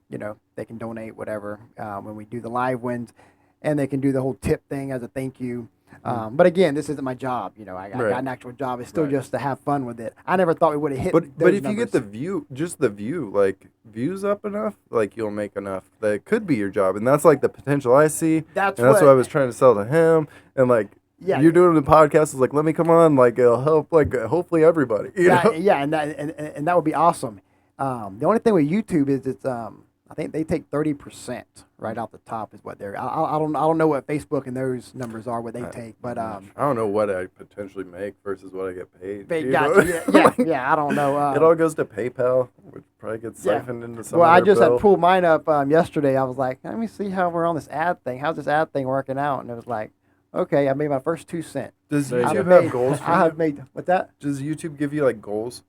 Speaker 3: they can donate whatever when we do the live ones, and they can do the whole tip thing as a thank you. But again, this isn't my job. I
Speaker 4: Right.
Speaker 3: got an actual job. It's still
Speaker 4: Right.
Speaker 3: just to have fun with it. I never thought we would have hit.
Speaker 4: But if
Speaker 3: numbers.
Speaker 4: you get the views up enough, like you'll make enough that it could be your job, and that's like the potential I see.
Speaker 3: That's
Speaker 4: and that's
Speaker 3: what-
Speaker 4: what I was trying to sell to him, and like
Speaker 3: Yeah.
Speaker 4: you're doing the podcast is like let me come on, like it'll help like hopefully everybody. You know?
Speaker 3: Yeah, and that would be awesome. The only thing with YouTube is it's I think they take 30% right off the top is what they're. I don't know what Facebook and those numbers are what they take, but
Speaker 4: I don't know what I potentially make versus what I get paid.
Speaker 3: they
Speaker 4: you
Speaker 3: got
Speaker 4: know?
Speaker 3: you. Yeah, I don't know.
Speaker 4: It all goes to PayPal, which probably gets
Speaker 3: Yeah.
Speaker 4: siphoned into some.
Speaker 3: Well, I
Speaker 4: other
Speaker 3: just
Speaker 4: bill.
Speaker 3: had pulled mine up yesterday. I was like, let me see how we're on this ad thing. How's this ad thing working out? And it was like, okay, I made my first 2 cents.
Speaker 4: Does
Speaker 5: There you
Speaker 4: YouTube
Speaker 5: go.
Speaker 4: have goals for
Speaker 3: I have
Speaker 4: you?
Speaker 3: made what's that?
Speaker 4: Does YouTube give you like goals?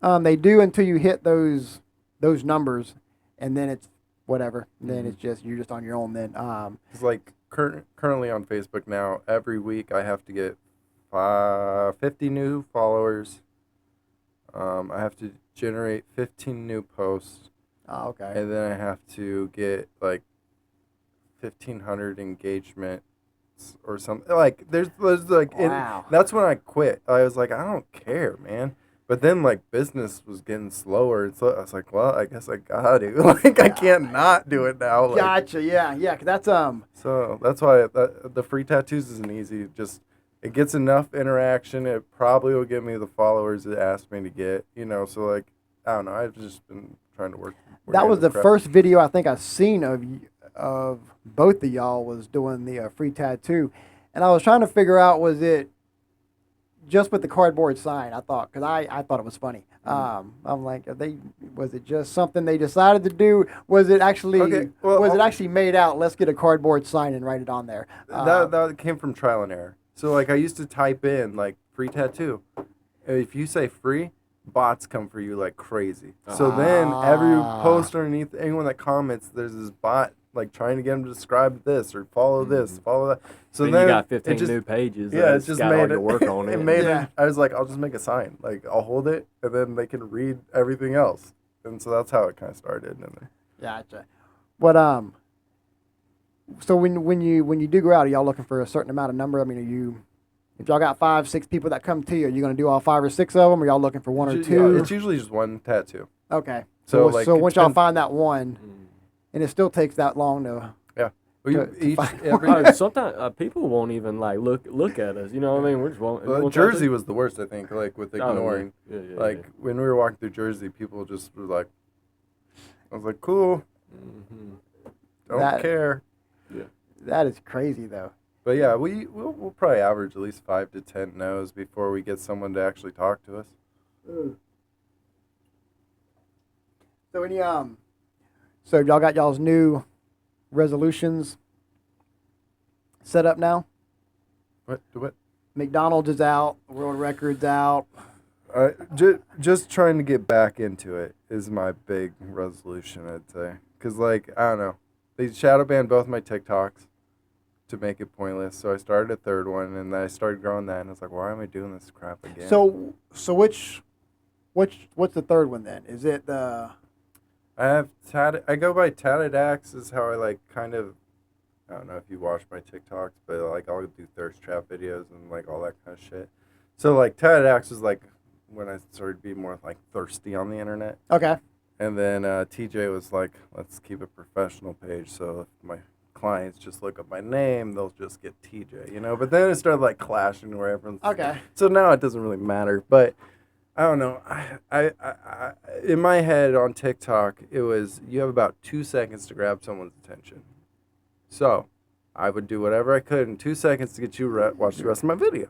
Speaker 3: They do until you hit those numbers, and then it's whatever. Then
Speaker 4: Mm-hmm.
Speaker 3: it's just you're just on your own. Then
Speaker 4: It's like currently on Facebook now, every week I have to get 50 new followers. I have to generate 15 new posts,
Speaker 3: oh, okay.
Speaker 4: and then I have to get like 1,500 engagements or something. Like there's like, and
Speaker 3: Wow.
Speaker 4: that's when I quit. I was like, I don't care, man. But then like business was getting slower, and so I was like, well, I guess I got to. Like I can't not do it now. Like,
Speaker 3: Gotcha. Yeah. 'Cause that's
Speaker 4: So that's why the free tattoos isn't easy. Just it gets enough interaction. It probably will give me the followers it asked me to get. So like I don't know. I've just been trying to work.
Speaker 3: that was
Speaker 4: on
Speaker 3: the
Speaker 4: crap.
Speaker 3: first video I think I've seen of both of y'all was doing the free tattoo, and I was trying to figure out was it just with the cardboard sign. I thought because I thought it was funny. I'm like, was it just something they decided to do? Was it actually
Speaker 4: Okay, well,
Speaker 3: was it actually made out? Let's get a cardboard sign and write it on there.
Speaker 4: That came from trial and error. So like I used to type in like free tattoo. If you say free, bots come for you like crazy. So then every post underneath, anyone that comments, there's this bot like trying to get them to subscribe this or follow this, follow that. So then
Speaker 5: you got 15 new pages.
Speaker 4: Yeah, it's just
Speaker 5: got
Speaker 4: made
Speaker 5: all your work on it.
Speaker 4: It made it. I was like, I'll just make a sign. Like I'll hold it, and then they can read everything else. And so that's how it kind of started. And then,
Speaker 3: Gotcha. But so when you do go out, are y'all looking for a certain amount of number? I mean, if y'all got 5, 6 people that come to you, are you gonna do all 5 or 6 of them? Or y'all looking for one or two?
Speaker 4: It's usually just one tattoo.
Speaker 3: Okay.
Speaker 4: So
Speaker 3: So once y'all find that one, and it still takes that long to.
Speaker 4: Yeah.
Speaker 5: Sometimes people won't even like look at us. You know what I mean? We're just won't
Speaker 4: Jersey was the worst, I think. Like with ignoring.
Speaker 5: Yeah,
Speaker 4: when we were walking through Jersey, people just were like, I was like, cool. Don't care.
Speaker 5: Yeah.
Speaker 3: That is crazy though.
Speaker 4: But yeah, we'll probably average at least 5 to 10 no's before we get someone to actually talk to us.
Speaker 3: So so y'all got y'all's new resolutions set up now?
Speaker 4: What?
Speaker 3: McDonald's is out, world record's out.
Speaker 4: Just trying to get back into it is my big resolution, I'd say. Because, like, I don't know. They shadow banned both my TikToks to make it pointless. So I started a third one, and then I started growing that, and I was like, why am I doing this crap again?
Speaker 3: So what's the third one then? Is it the...
Speaker 4: I go by Tatted Axe is how I, like, kind of... I don't know if you watch my TikToks, but, like, I'll do thirst trap videos and, like, all that kind of shit. So, like, Tatted Axe was, like, when I started being more, like, thirsty on the internet.
Speaker 3: Okay.
Speaker 4: And then TJ was like, let's keep a professional page. So if my clients just look up my name, they'll just get TJ, you know? But then it started, like, clashing where everyone's...
Speaker 3: Okay.
Speaker 4: So now it doesn't really matter. But I don't know. I in my head on TikTok, it was you have about 2 seconds to grab someone's attention. So I would do whatever I could in 2 seconds to get you watch the rest of my video.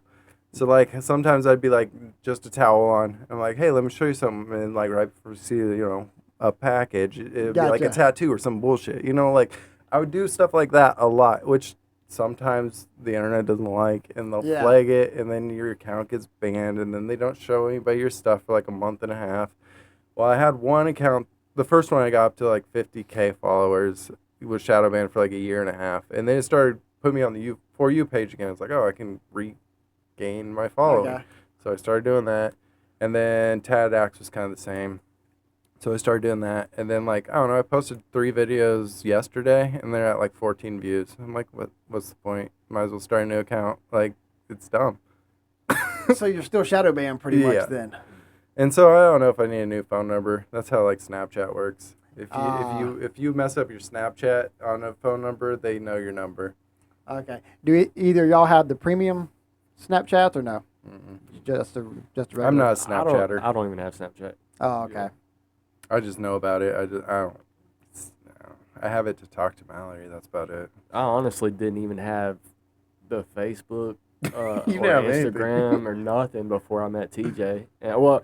Speaker 4: So, like, sometimes I'd be, like, just a towel on. I'm like, hey, let me show you something. And, like, right before you see, you know, a package, it'd be, like, a tattoo or some bullshit. You know, like, I would do stuff like that a lot, which sometimes the internet doesn't like. And they'll flag it, and then your account gets banned, and then they don't show anybody your stuff for, like, a month and a half. Well, I had one account. The first one I got up to, like, 50K followers. It was shadow banned for, like, a year and a half. And then it started putting me on the For You page again. It's like, oh, I can gain my following. Okay. So I started doing that. And then Tatted Axe was kind of the same. So I started doing that. And then, like, I don't know, I posted 3 videos yesterday, and they're at, like, 14 views. I'm like, what's the point? Might as well start a new account. Like, it's dumb.
Speaker 3: So you're still shadow banned pretty much then.
Speaker 4: And so I don't know if I need a new phone number. That's how, like, Snapchat works. If you mess up your Snapchat on a phone number, they know your number.
Speaker 3: Okay. Do either y'all have the premium Snapchat or no? Just a regular?
Speaker 4: I'm not a Snapchatter.
Speaker 5: I don't even have Snapchat.
Speaker 3: Oh, okay.
Speaker 4: Yeah. I just know about it. I have it to talk to Mallory. That's about it.
Speaker 5: I honestly didn't even have the Facebook or
Speaker 4: Instagram
Speaker 5: anything. Or nothing before I met TJ. And, well,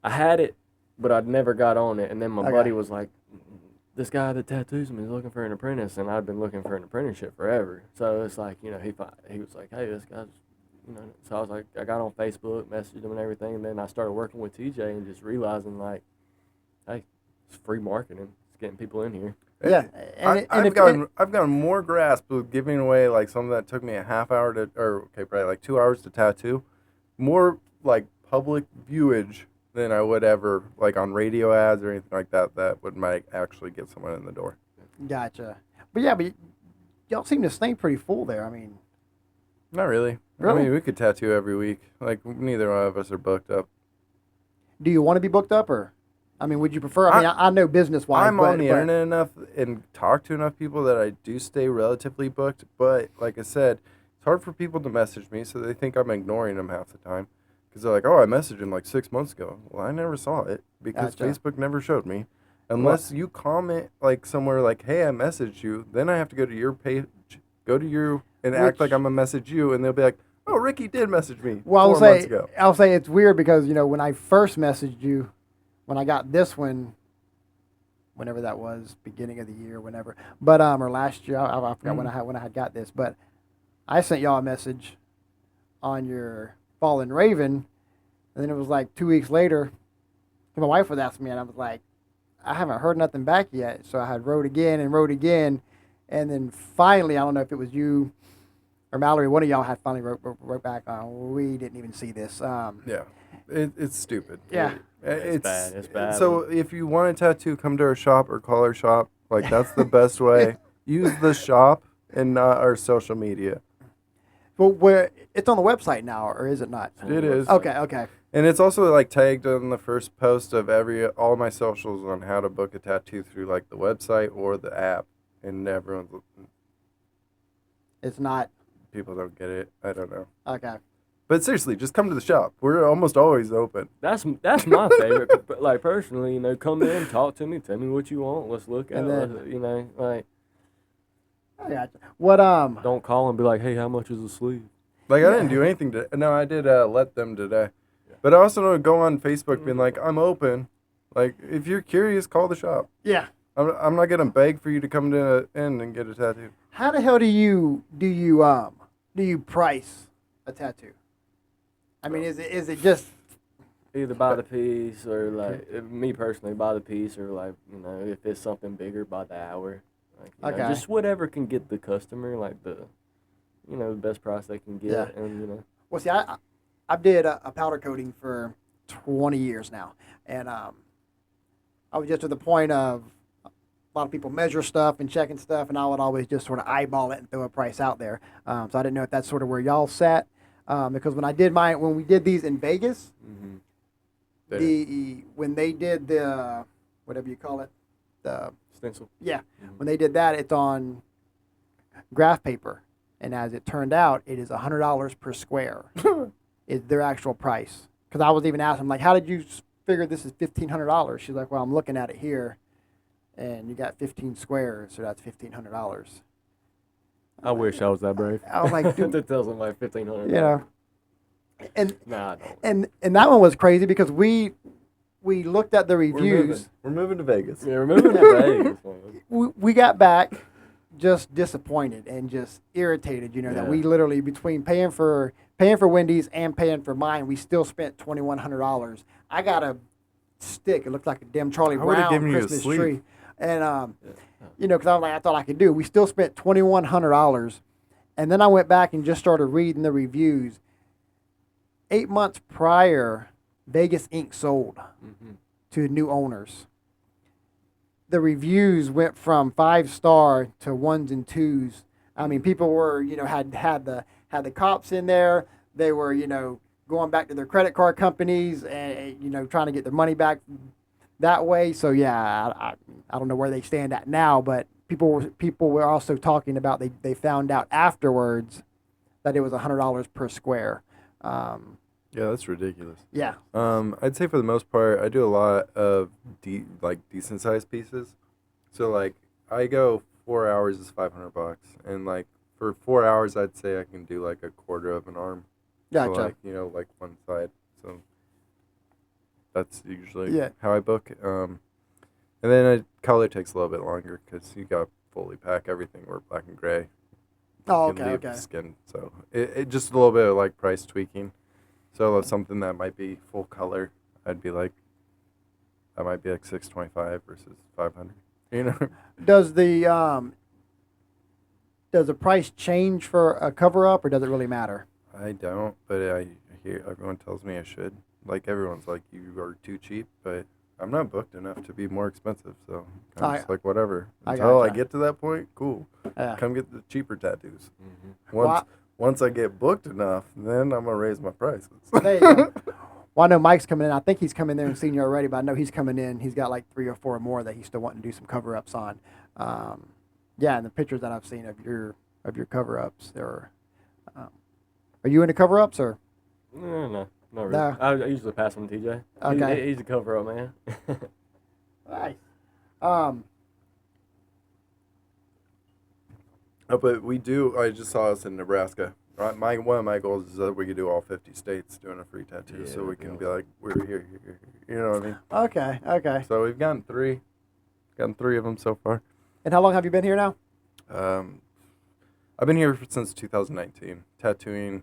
Speaker 5: I had it, but I'd never got on it. And then my buddy was like, this guy that tattoos me is looking for an apprentice, and I've been looking for an apprenticeship forever. So it's like, you know, he was like, hey, this guy's, you know. So I was like, I got on Facebook, messaged him and everything, and then I started working with TJ and just realizing, like, hey, it's free marketing. It's getting people in here.
Speaker 3: Yeah,
Speaker 4: I've gotten more grasp with giving away, like, something that took me a half hour probably like 2 hours to tattoo, more, like, public viewage than I would ever, like, on radio ads or anything like that might actually get someone in the door.
Speaker 3: Gotcha. But y'all seem to stay pretty full there. I mean,
Speaker 4: not really.
Speaker 3: Really?
Speaker 4: I mean, we could tattoo every week. Like, neither one of us are booked up.
Speaker 3: Do you want to be booked up, or? I mean, would you prefer? I mean, I know business-wise.
Speaker 4: I'm on the internet enough and talk to enough people that I do stay relatively booked. But like I said, it's hard for people to message me, so they think I'm ignoring them half the time. Because they're like, oh, I messaged him like 6 months ago. Well, I never saw it because Facebook never showed me. Unless you comment like somewhere like, hey, I messaged you, then I have to go to your page, and act like I'm going to message you, and they'll be like, oh, Ricky did message me 4 months ago.
Speaker 3: I'll say it's weird because, you know, when I first messaged you, when I got this one, whenever that was, beginning of the year, whenever, but or last year, I forgot when I had got this, but I sent y'all a message on your Fallen Raven, And then it was like 2 weeks later, my wife was asking me, and I was like, I haven't heard nothing back yet. So I had wrote again, and then finally, I don't know if it was you or Mallory, one of y'all had finally wrote back. We didn't even see this.
Speaker 4: Yeah, it's stupid.
Speaker 3: Yeah.
Speaker 5: It's bad. It's bad.
Speaker 4: So if you want a tattoo, come to our shop or call our shop. Like, that's the best way. Use the shop and not our social media.
Speaker 3: Well, it's on the website now, or is it not?
Speaker 4: It is.
Speaker 3: Okay.
Speaker 4: And it's also like tagged on the first post of all my socials on how to book a tattoo through like the website or the app. And
Speaker 3: It's not.
Speaker 4: people don't get it. I don't know.
Speaker 3: Okay.
Speaker 4: But seriously, just come to the shop. We're almost always open.
Speaker 5: That's my favorite. But like personally, come in, talk to me, tell me what you want. Let's look at it. Like
Speaker 3: I gotcha. What
Speaker 5: don't call and be like, hey, how much is a sleeve?
Speaker 4: Like, I didn't do anything today. No, I did let them today. Yeah. But I also don't go on Facebook being like, I'm open. Like, if you're curious, call the shop.
Speaker 3: Yeah.
Speaker 4: I'm not gonna beg for you to come in and get a tattoo.
Speaker 3: How the hell do you price a tattoo? I mean, is it just
Speaker 5: Either by the piece or like me personally by the piece or like if it's something bigger by the hour. Like,
Speaker 3: okay.
Speaker 5: Just whatever can get the customer like the best price they can get.
Speaker 3: Yeah.
Speaker 5: And
Speaker 3: Well, see, I did a powder coating for 20 years now, and I was just to the point of a lot of people measure stuff and checking stuff, and I would always just sort of eyeball it and throw a price out there. So I didn't know if that's sort of where y'all sat, because when we did these in Vegas, when they did the whatever you call it, the
Speaker 5: stencil.
Speaker 3: Yeah, when they did that, it's on graph paper. And as it turned out, it is $100 per square is their actual price. Because I was even asking, like, how did you figure this is $1,500? She's like, well, I'm looking at it here, and you got 15 squares, so that's $1,500.
Speaker 5: I wish I was that brave.
Speaker 3: I was like, dude,
Speaker 5: to tell somebody $1,500.
Speaker 3: And
Speaker 5: nah, I don't.
Speaker 3: And that one was crazy because we looked at the reviews.
Speaker 4: We're moving to Vegas.
Speaker 5: Yeah, we're moving to Vegas.
Speaker 3: We got back just disappointed and just irritated, that we literally between paying for Wendy's and paying for mine, we still spent $2,100. I got a stick. It looked like a damn Charlie Brown Christmas tree, and because I thought I could do. We still spent $2,100, and then I went back and just started reading the reviews. 8 months prior, Vegas Inc. sold to new owners. The reviews went from 5-star to 1s and 2s. I mean, people were, had the cops in there. They were, going back to their credit card companies and, trying to get their money back that way. So yeah, I don't know where they stand at now, but people were also talking about they found out afterwards that it was $100 per square.
Speaker 4: Yeah, that's ridiculous.
Speaker 3: Yeah.
Speaker 4: I'd say for the most part, I do a lot of decent sized pieces. So like I go 4 hours is $500, and like for 4 hours, I'd say I can do like a quarter of an arm.
Speaker 3: Gotcha.
Speaker 4: So like like one side. So that's usually how I book. And then color takes a little bit longer because you got to fully pack everything. We're black and gray.
Speaker 3: Oh,
Speaker 4: You can leave
Speaker 3: okay.
Speaker 4: the skin. So it just a little bit of like price tweaking. So if something that might be full color, I'd be like, that might be like $625 versus $500.
Speaker 3: Does the price change for a cover up, or does it really matter?
Speaker 4: I don't, but I hear everyone tells me I should. Like everyone's like, you are too cheap, but I'm not booked enough to be more expensive. So I'm just like, whatever. Until I get to that point, cool.
Speaker 3: Yeah.
Speaker 4: Come get the cheaper tattoos. Once I get booked enough, then I'm gonna raise my prices.
Speaker 3: There you go. Well, I know Mike's coming in. I think he's coming there and seen you already, but I know he's coming in. He's got like 3 or 4 more that he's still wanting to do some cover ups on. And the pictures that I've seen of your cover ups, are you into cover ups or?
Speaker 5: No, not really.
Speaker 3: No.
Speaker 5: I usually pass them to TJ.
Speaker 3: Okay.
Speaker 5: He's a cover up man.
Speaker 3: Nice.
Speaker 4: But we do. I just saw us in Nebraska. One of my goals is that we could do all 50 states doing a free tattoo, so we can be like, we're here. You know what I mean?
Speaker 3: Okay.
Speaker 4: So we've gotten 3. Gotten 3 of them so far.
Speaker 3: And how long have you been here now?
Speaker 4: I've been here since 2019. Tattooing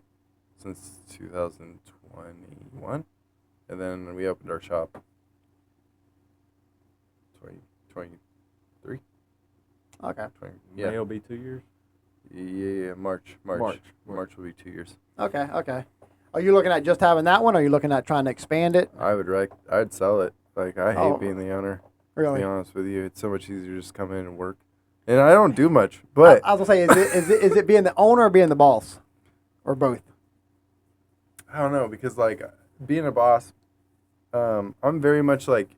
Speaker 4: since 2021. and then we opened our shop. 2023.
Speaker 3: Okay.
Speaker 5: May will be 2 years.
Speaker 4: Yeah, March will be 2 years.
Speaker 3: Okay. Are you looking at just having that one, or are you looking at trying to expand it?
Speaker 4: I'd sell it. Like, I hate
Speaker 3: Oh.
Speaker 4: being the owner.
Speaker 3: Really?
Speaker 4: To be honest with you, it's so much easier to just come in and work. And I don't do much, but
Speaker 3: I was gonna say, is it being the owner or being the boss, or both?
Speaker 4: I don't know, because like being a boss, I'm very much like,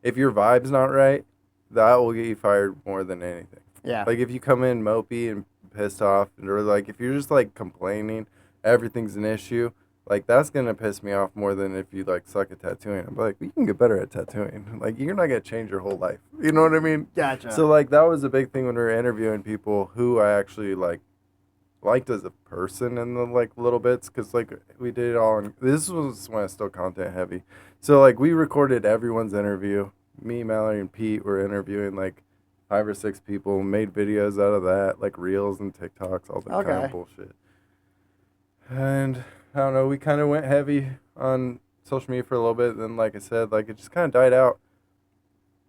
Speaker 4: if your vibe's not right, that will get you fired more than anything.
Speaker 3: Yeah.
Speaker 4: Like if you come in mopey and pissed off, or like if you're just like complaining, everything's an issue. Like that's gonna piss me off more than if you like suck at tattooing. I'm like, you can get better at tattooing. Like you're not gonna change your whole life. You know what I mean?
Speaker 3: Gotcha.
Speaker 4: So like that was a big thing when we were interviewing people who I actually liked as a person in the like little bits, because like we did it all. And this was when I was still content heavy. So like we recorded everyone's interview. Me, Mallory, and Pete were interviewing like 5 or 6 people. Made videos out of that, like reels and TikToks, all that kind of bullshit. And I don't know, we kind of went heavy on social media for a little bit, and then like I said, like it just kind of died out.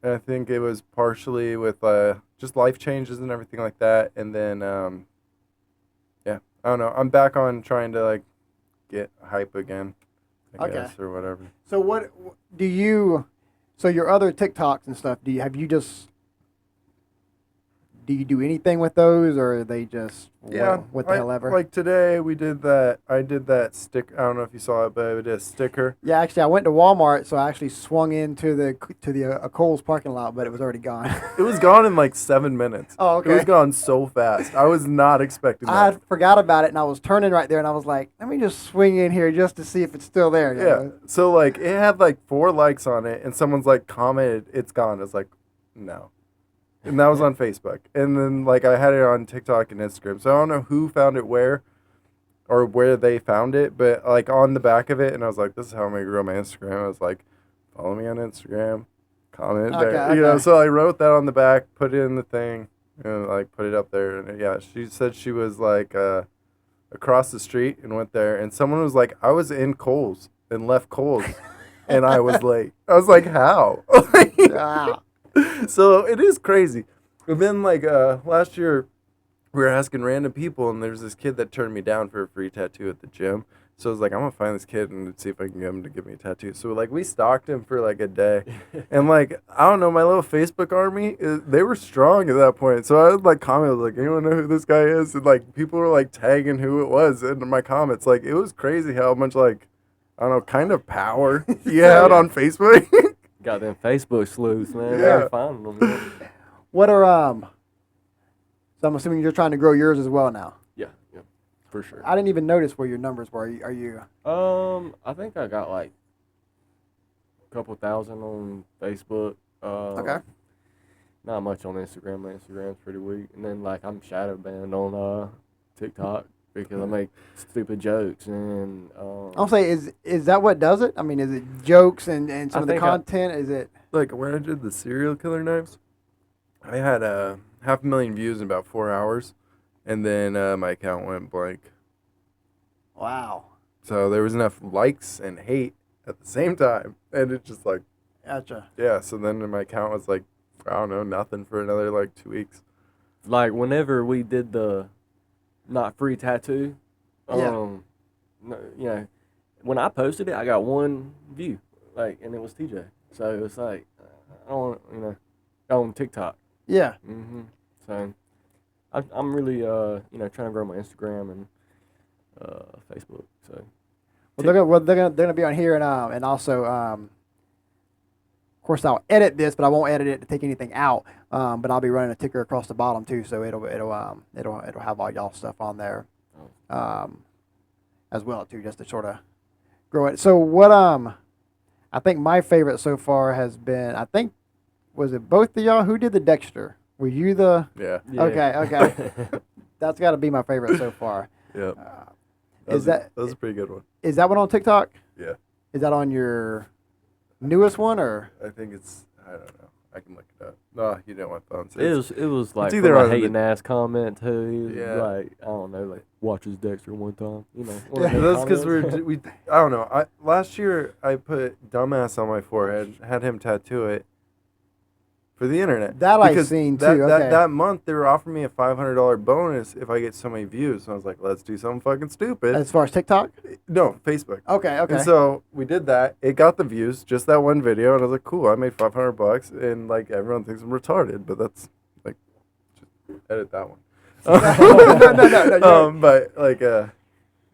Speaker 4: And I think it was partially with just life changes and everything like that. And then yeah, I don't know, I'm back on trying to like get hype again, I guess, or whatever.
Speaker 3: So what do you? So your other TikToks and stuff, do you do anything with those, or are they just what the hell ever?
Speaker 4: Like today we did that. I did that stick. I don't know if you saw it, but I did a sticker.
Speaker 3: Yeah, actually, I went to Walmart, so I actually swung into the Kohl's parking lot, but it was already gone.
Speaker 4: It was gone in like 7 minutes.
Speaker 3: Oh, okay.
Speaker 4: It was gone so fast. I was not expecting that.
Speaker 3: I had forgot about it, and I was turning right there, and I was like, let me just swing in here just to see if it's still there. You know?
Speaker 4: So like it had like 4 likes on it, and someone's like commented, "It's gone." It's like, no. And that was on Facebook. And then, like, I had it on TikTok and Instagram. So I don't know who found it where, or where they found it, but, like, on the back of it, and I was like, this is how I'm going to grow my Instagram. I was like, follow me on Instagram, comment there. You know, so I wrote that on the back, put it in the thing, and, like, put it up there. And, yeah, she said she was, like, across the street and went there. And someone was like, I was in Kohl's and left Kohl's, and I was late. I was like, how?
Speaker 3: Wow.
Speaker 4: So it is crazy. And then like last year we were asking random people, and there's this kid that turned me down for a free tattoo at the gym. So I was like, I'm gonna find this kid and see if I can get him to give me a tattoo. So like we stalked him for like a day. And like I don't know, my little Facebook army, they were strong at that point. So I would like comment, I was like, anyone know who this guy is? And like people were like tagging who it was into my comments. Like it was crazy how much like, I don't know, kind of power you had on Facebook.
Speaker 5: Got them Facebook sleuths, man.
Speaker 4: Yeah.
Speaker 5: They're finding them. Man.
Speaker 3: What are So I'm assuming you're trying to grow yours as well now.
Speaker 5: Yeah, for sure.
Speaker 3: I didn't even notice where your numbers were. Are you?
Speaker 5: I think I got like a couple thousand on Facebook.
Speaker 3: Okay.
Speaker 5: Not much on Instagram. My Instagram's pretty weak. And then like I'm shadow banned on TikTok because I make stupid jokes, and
Speaker 3: I'll say, is that what does it? I mean, is it jokes and some of the content? Is it
Speaker 4: like when I did the serial killer knives? I had 500,000 views in about 4 hours, and then my account went blank.
Speaker 3: Wow.
Speaker 4: So there was enough likes and hate at the same time, and it just like,
Speaker 3: Gotcha.
Speaker 4: yeah. So then my account was like, I don't know, nothing for another like 2 weeks.
Speaker 5: like whenever we did the not free tattoo, you know, when I posted it, I got 1 view, like, and it was TJ. So it was like, I don't want, you know, on TikTok.
Speaker 3: Yeah.
Speaker 5: So I'm really, you know, trying to grow my Instagram and Facebook. So.
Speaker 3: Well, they're gonna be on here, and also, of course, I'll edit this, but I won't edit it to take anything out. But I'll be running a ticker across the bottom too, so it'll have all y'all stuff on there, as well too, just to sort of grow it. So what I think my favorite so far has been, I think, was it both of y'all? Who did the Dexter? Were you the?
Speaker 4: Yeah.
Speaker 3: Okay. That's got to be my favorite so far.
Speaker 4: Yeah. That was a pretty good one.
Speaker 3: Is that one on TikTok?
Speaker 4: Yeah.
Speaker 3: Is that on your newest one, or?
Speaker 4: I think it's, I don't know. I can look it up. No, you didn't want phones.
Speaker 5: It was like
Speaker 4: either
Speaker 5: from a
Speaker 4: on the-
Speaker 5: hating ass comment too. He was
Speaker 4: Yeah.
Speaker 5: like, I don't know, like watches Dexter one time. You know, one
Speaker 3: Yeah.
Speaker 5: of them
Speaker 4: That's because
Speaker 5: comments.
Speaker 4: we. I don't know. Last year I put dumbass on my forehead, had him tattoo it for the internet.
Speaker 3: That I've
Speaker 4: Because
Speaker 3: seen too,
Speaker 4: That,
Speaker 3: okay.
Speaker 4: that month they were offering me a $500 bonus if I get so many views. So I was like, let's do something fucking stupid.
Speaker 3: As far as TikTok?
Speaker 4: No, Facebook.
Speaker 3: Okay, okay.
Speaker 4: And so we did that. It got the views, just that one video, and I was like, cool. I made $500, and like everyone thinks I'm retarded, but that's like, just edit that one.
Speaker 3: No.
Speaker 4: But like,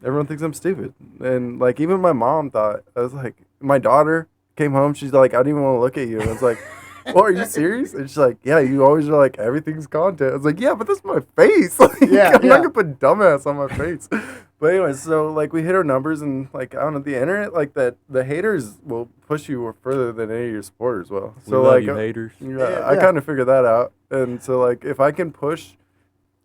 Speaker 4: everyone thinks I'm stupid, and like even my mom thought. I was like, my daughter came home. She's like, I don't even want to look at you. And I was like, oh, are you serious? And she's like, yeah, you always are like everything's content. I was like, yeah, but that's my face. Like,
Speaker 3: Yeah,
Speaker 4: I'm
Speaker 3: yeah.
Speaker 4: not gonna put dumbass on my face. But anyway, so like we hit our numbers, and like I don't know, the internet, like that, the haters will push you further than any of your supporters will.
Speaker 5: We
Speaker 4: So
Speaker 5: love
Speaker 4: like,
Speaker 5: you haters.
Speaker 4: yeah,
Speaker 3: Yeah.
Speaker 4: I kind of figured that out, and so like if I can push,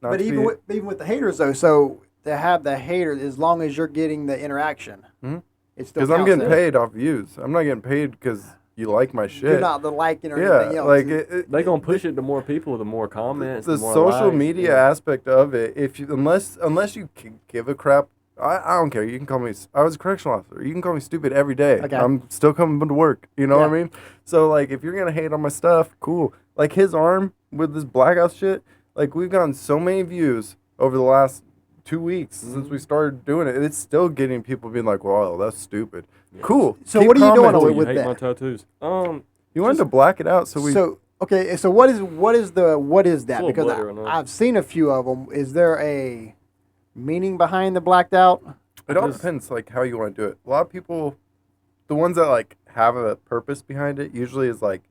Speaker 4: not
Speaker 3: But
Speaker 4: to
Speaker 3: even with the haters though, so to have the haters, as long as you're getting the interaction,
Speaker 4: Mhm.
Speaker 3: it still
Speaker 4: because I'm
Speaker 3: counts.
Speaker 4: getting paid off views. I'm not getting paid because you like my shit.
Speaker 3: You're not the liking or
Speaker 4: yeah,
Speaker 3: anything else.
Speaker 4: like
Speaker 5: They gonna push it to more people, the more comments,
Speaker 4: the
Speaker 5: more
Speaker 4: social
Speaker 5: likes,
Speaker 4: media
Speaker 5: yeah.
Speaker 4: aspect of it. If you unless you give a crap, I don't care. You can call me. I was a correctional officer. You can call me stupid every day.
Speaker 3: Okay.
Speaker 4: I'm still coming to work. You know what I
Speaker 3: Yeah.
Speaker 4: mean? So like, if you're gonna hate on my stuff, cool. Like his arm with this blackout shit. Like we've gotten so many views over the last 2 weeks since we started doing it. It's still getting people being like, "Wow, that's stupid."
Speaker 5: Yeah.
Speaker 4: Cool.
Speaker 3: So
Speaker 4: Keep
Speaker 3: what are you doing
Speaker 4: commenting.
Speaker 5: Oh, you
Speaker 3: with
Speaker 5: hate
Speaker 3: that?
Speaker 5: my tattoos?
Speaker 4: You wanted to black it out, so we.
Speaker 3: So okay, so what is that?
Speaker 5: little
Speaker 3: Because
Speaker 5: glitter on there.
Speaker 3: I've seen a few of them. Is there a meaning behind the blacked out?
Speaker 4: It all
Speaker 5: Just-
Speaker 4: depends, like, how you want to do it. A lot of people, the ones that, like, have a purpose behind it, usually is, like,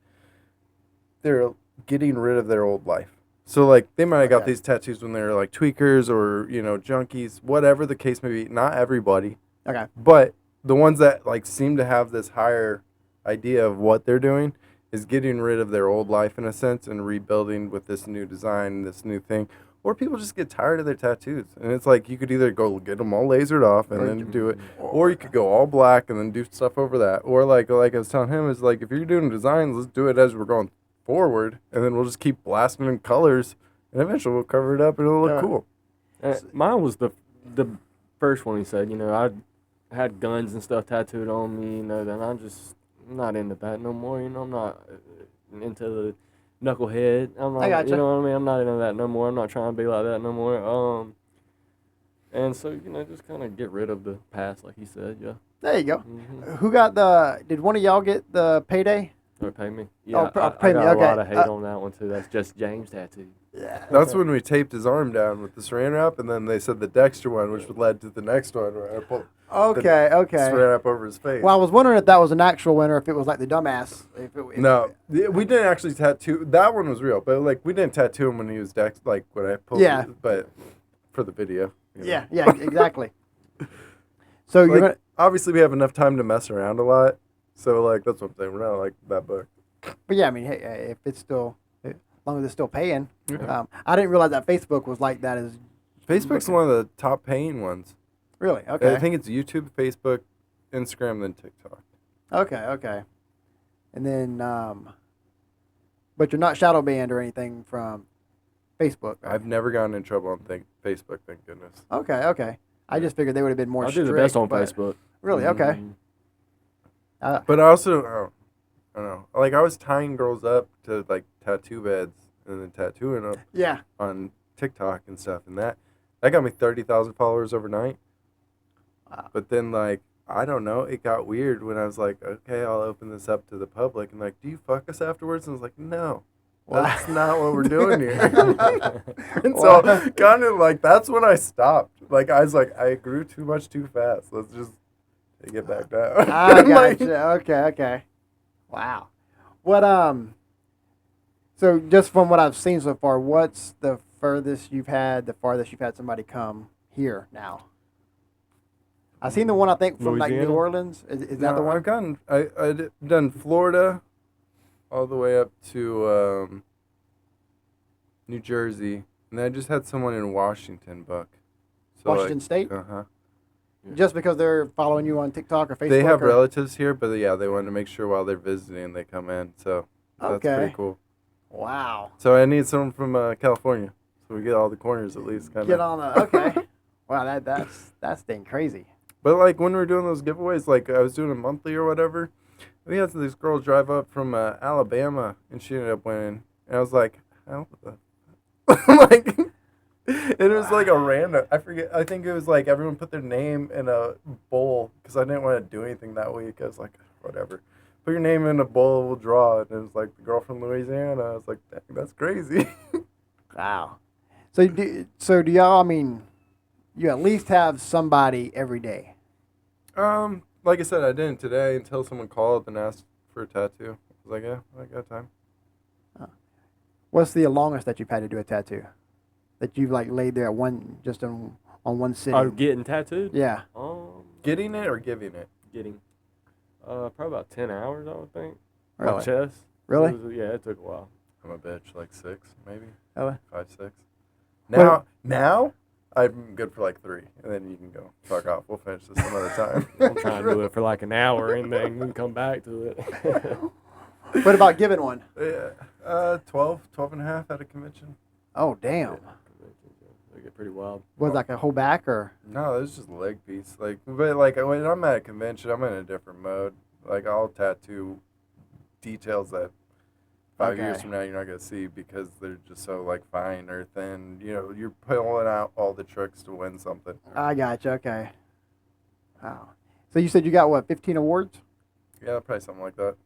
Speaker 4: they're getting rid of their old life. So, like, they might have got
Speaker 3: Okay.
Speaker 4: these tattoos when they were, like, tweakers or, you know, junkies, whatever the case may be. Not everybody,
Speaker 3: Okay.
Speaker 4: but the ones that, like, seem to have this higher idea of what they're doing is getting rid of their old life, in a sense, and rebuilding with this new design, this new thing. Or people just get tired of their tattoos. And it's like you could either go get them all lasered off and then do it, or you could go all black and then do stuff over that. Or like I was telling him, is like if you're doing designs, let's do it as we're going forward, and then we'll just keep blasting in colors, and eventually we'll cover it up and it'll look
Speaker 3: Yeah.
Speaker 4: cool.
Speaker 5: Mine was the first one he said. You know, I had guns and stuff tattooed on me. You know, then I'm not into that no more. You know, I'm not into the knucklehead. I'm not,
Speaker 3: I gotcha.
Speaker 5: You know what I mean? I'm not into that no more. I'm not trying to be like that no more. And so, you know, just kind of get rid of the past, like he said. Yeah.
Speaker 3: There you go.
Speaker 5: Mm-hmm.
Speaker 3: Who got the? Did one of y'all get the payday?
Speaker 5: Or pay me.
Speaker 3: Oh,
Speaker 5: Yeah,
Speaker 3: pay
Speaker 5: I
Speaker 3: me,
Speaker 5: got
Speaker 3: okay.
Speaker 5: a lot of hate on that one too. That's just James tattoo.
Speaker 3: Yeah.
Speaker 4: That's when we taped his arm down with the saran wrap, and then they said the Dexter one, which led to the next one where I pulled
Speaker 3: Okay. Okay.
Speaker 4: saran wrap over his face.
Speaker 3: Well, I was wondering if that was an actual winner, if it was like the dumbass.
Speaker 4: No, we didn't actually tattoo. That one was real, but like we didn't tattoo him when he was Dex. Like when I pulled.
Speaker 3: Yeah.
Speaker 4: But for the video. you know.
Speaker 3: Yeah. Yeah. Exactly. So you're
Speaker 4: Like,
Speaker 3: gonna.
Speaker 4: obviously, we have enough time to mess around a lot. So like that's what I'm saying. We're not like that book.
Speaker 3: But yeah, I mean, hey, if it's still, as long as it's still paying.
Speaker 4: Yeah.
Speaker 3: I didn't realize that Facebook was like that. As
Speaker 4: Facebook's one of the top paying ones.
Speaker 3: really okay.
Speaker 4: I think it's YouTube, Facebook, Instagram, then TikTok.
Speaker 3: Okay. And then, but you're not shadow banned or anything from Facebook. Right?
Speaker 4: I've never gotten in trouble on Facebook. Thank goodness.
Speaker 3: Okay. I just figured they would have been more.
Speaker 5: I do the
Speaker 3: strict,
Speaker 5: best on
Speaker 3: but-
Speaker 5: Facebook.
Speaker 3: Really? Okay.
Speaker 5: Mhm.
Speaker 4: But I also, I don't know. Like I was tying girls up to like tattoo beds and then tattooing them
Speaker 3: Yeah.
Speaker 4: on TikTok and stuff, and that got me 30,000 followers overnight.
Speaker 3: Wow.
Speaker 4: But then like I don't know, it got weird when I was like, okay, I'll open this up to the public, and like, do you fuck us afterwards? And I was like, no, that's not what we're doing here. And so kind of like that's when I stopped. Like I was like, I grew too much too fast. Let's just take it back down.
Speaker 3: I
Speaker 4: Like,
Speaker 3: gotcha. Okay. Wow. What So just from what I've seen so far, what's the farthest you've had somebody come here now? I've seen the one I think from like New
Speaker 5: Louisiana?
Speaker 3: Orleans. Is that the
Speaker 4: No,
Speaker 3: one?
Speaker 4: I've gotten I've done Florida, all the way up to New Jersey, and then I just had someone in Washington book.
Speaker 3: Washington State?
Speaker 4: Uh-huh.
Speaker 3: Just because they're following you on TikTok or Facebook?
Speaker 4: They have
Speaker 3: or-
Speaker 4: relatives here, but yeah, they wanted to make sure while they're visiting they come in. So That's
Speaker 3: Okay.
Speaker 4: pretty cool.
Speaker 3: Wow.
Speaker 4: So I need someone from California, so we get all the corners at least. Kind
Speaker 3: Get
Speaker 4: of.
Speaker 3: on the okay. Wow, that's dang crazy.
Speaker 4: But like when we were doing those giveaways, like I was doing a monthly or whatever, we had this girl drive up from Alabama, and she ended up winning. And I was like, how the like. And it was like a random. I forget. I think it was like everyone put their name in a bowl because I didn't want to do anything that week. I was like, whatever. Put your name in a bowl, we'll draw it. And it was like the girl from Louisiana. I was like, dang, that's crazy.
Speaker 3: Wow. So do y'all? I mean, you at least have somebody every day.
Speaker 4: Like I said, I didn't today until someone called and asked for a tattoo. I was like, yeah, I got time.
Speaker 3: What's the longest that you've had to do a tattoo? That you've like laid there at on one sitting?
Speaker 5: Oh, getting tattooed?
Speaker 3: Yeah.
Speaker 4: Getting it or giving it?
Speaker 5: Getting. Probably about 10 hours, I would think.
Speaker 3: Really?
Speaker 5: My chest.
Speaker 3: Really?
Speaker 5: Yeah, it took a while.
Speaker 4: I'm a bitch, like 6, maybe.
Speaker 3: Really?
Speaker 4: 5, 6. Now, I'm good for like 3, and then you can go fuck off. We'll finish this another time.
Speaker 5: I'm trying to do it for like an hour and then we can come back to it.
Speaker 3: What about giving one?
Speaker 4: Yeah, 12 and a half at a convention.
Speaker 3: Oh damn.
Speaker 5: They get pretty wild.
Speaker 3: Was it like a whole back or?
Speaker 4: No, it's just a leg piece. But when I'm at a convention, I'm in a different mode. Like I'll tattoo details that 5 years
Speaker 3: Okay.
Speaker 4: from now you're not gonna see because they're just so like fine or thin. You're pulling out all the tricks to win something.
Speaker 3: I got you. Okay. Wow. So you said you got what? 15 awards?
Speaker 4: Yeah, probably something like that.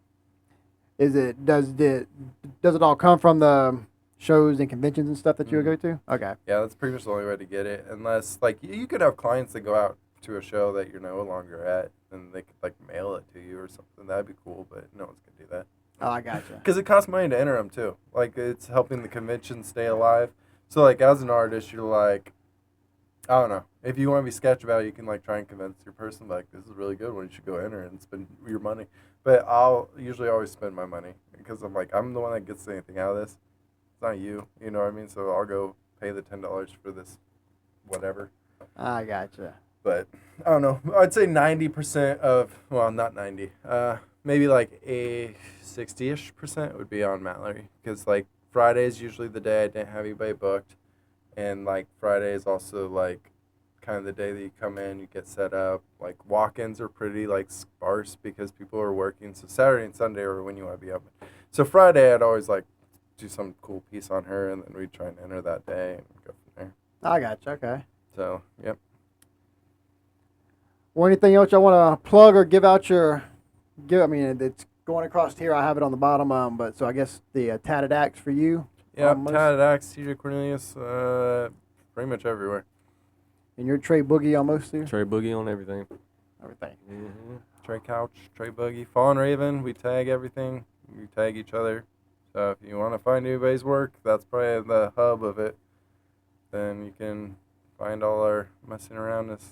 Speaker 3: Does it all come from the shows and conventions and stuff that you would go to? Okay.
Speaker 4: Yeah, that's pretty much the only way to get it. Unless like you could have clients that go out to a show that you're no longer at, and they could like mail it to you or something. That'd be cool, but no one's gonna do that.
Speaker 3: Oh, I got you.
Speaker 4: Because it costs money to enter them too. Like it's helping the convention stay alive. So like as an artist, you're like, I don't know. If you want to be sketch about it, you can like try and convince your person like this is a really good one. You should go enter and spend your money. But I'll usually always spend my money because I'm like I'm the one that gets anything out of this. It's not you. You know what I mean? So I'll go pay the $10 for this, whatever.
Speaker 3: I got you.
Speaker 4: But I don't know. I'd say 90% of not 90. Maybe like a 60-ish% would be on Mallory because like Friday is usually the day I didn't have anybody booked, and like Friday is also like kind of the day that you come in, you get set up. Like walk-ins are pretty like sparse because people are working. So Saturday and Sunday are when you want to be open. So Friday I'd always like do some cool piece on her, and then we'd try and enter that day and go from there.
Speaker 3: I got you. Okay.
Speaker 4: So yep.
Speaker 3: Or anything else y'all want to plug or give out I mean, it's going across here. I have it on the bottom. But so I guess the tatted axe for you.
Speaker 4: Yeah,
Speaker 3: almost.
Speaker 4: Tatted Axe, T.J. Cornelius, pretty much everywhere.
Speaker 3: And you're Trey Boogie almost too.
Speaker 5: Trey Boogie on everything.
Speaker 3: Everything.
Speaker 5: Mm-hmm.
Speaker 4: Trey Couch, Trey Boogie, Fallen Raven, we tag everything. We tag each other. So if you want to find anybody's work, that's probably the hub of it. Then you can find all our messing aroundness.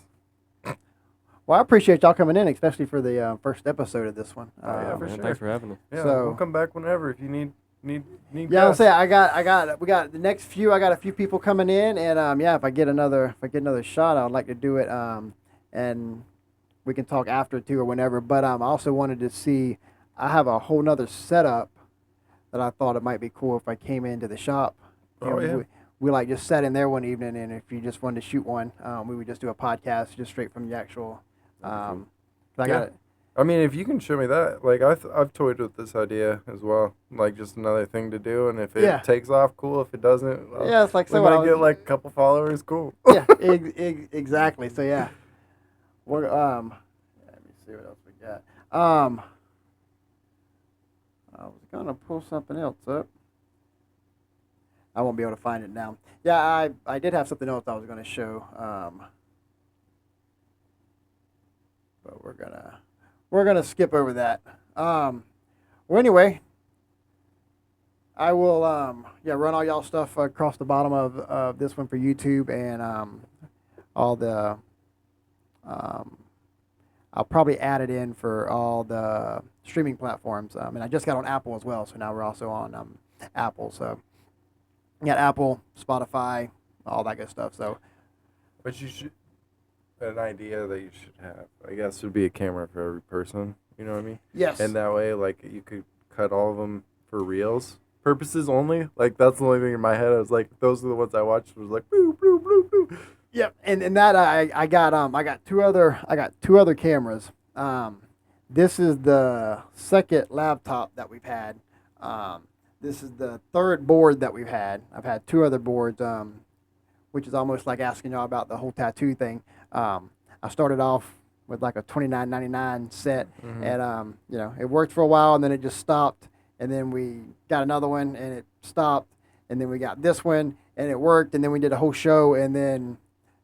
Speaker 3: Well, I appreciate y'all coming in, especially for the first episode of this one.
Speaker 4: yeah, for
Speaker 5: Man,
Speaker 4: sure.
Speaker 5: thanks for having us.
Speaker 4: Yeah,
Speaker 3: So-
Speaker 4: we'll come back whenever if you need
Speaker 3: Yeah, I'll
Speaker 4: guests.
Speaker 3: say we got the next few. I got a few people coming in, and yeah, if I get another shot, I'd like to do it. And we can talk after too or whenever. But I also wanted to see. I have a whole nother setup that I thought it might be cool if I came into the shop.
Speaker 4: Oh, yeah.
Speaker 3: We like just sat in there one evening, and if you just wanted to shoot one, we would just do a podcast just straight from the actual. I got
Speaker 4: Yeah.
Speaker 3: it.
Speaker 4: I mean, if you can show me that, like I've toyed with this idea as well, like just another thing to do, and if it
Speaker 3: Yeah.
Speaker 4: takes off, cool. If it doesn't, well,
Speaker 3: Yeah, it's like
Speaker 4: we
Speaker 3: so. What I
Speaker 4: might
Speaker 3: was-
Speaker 4: get like a couple followers, cool.
Speaker 3: Yeah, exactly. So yeah, we're let me see what else we got. I was gonna pull something else up. I won't be able to find it now. Yeah, I did have something else I was gonna show. But we're gonna skip over that. Well, anyway. I will run all y'all stuff across the bottom of this one for YouTube and all the I'll probably add it in for all the streaming platforms. And I just got on Apple as well, so now we're also on Apple. So you got Apple, Spotify, all that good stuff. So
Speaker 4: But you should an idea that you should have, I guess, would be a camera for every person. You know what I mean?
Speaker 3: yes,
Speaker 4: And that way, like you could cut all of them for reels purposes only. Like that's the only thing in my head. I was like, those are the ones I watched. Was like, boo, boo, boo, boo.
Speaker 3: Yep, and that I got two other cameras. This is the second laptop that we've had. This is the third board that we've had. I've had two other boards, which is almost like asking y'all about the whole tattoo thing. I started off with like a $29.99 set, and you know, it worked for a while, and then it just stopped. And then we got another one, and it stopped. And then we got this one, and it worked. And then we did a whole show, and then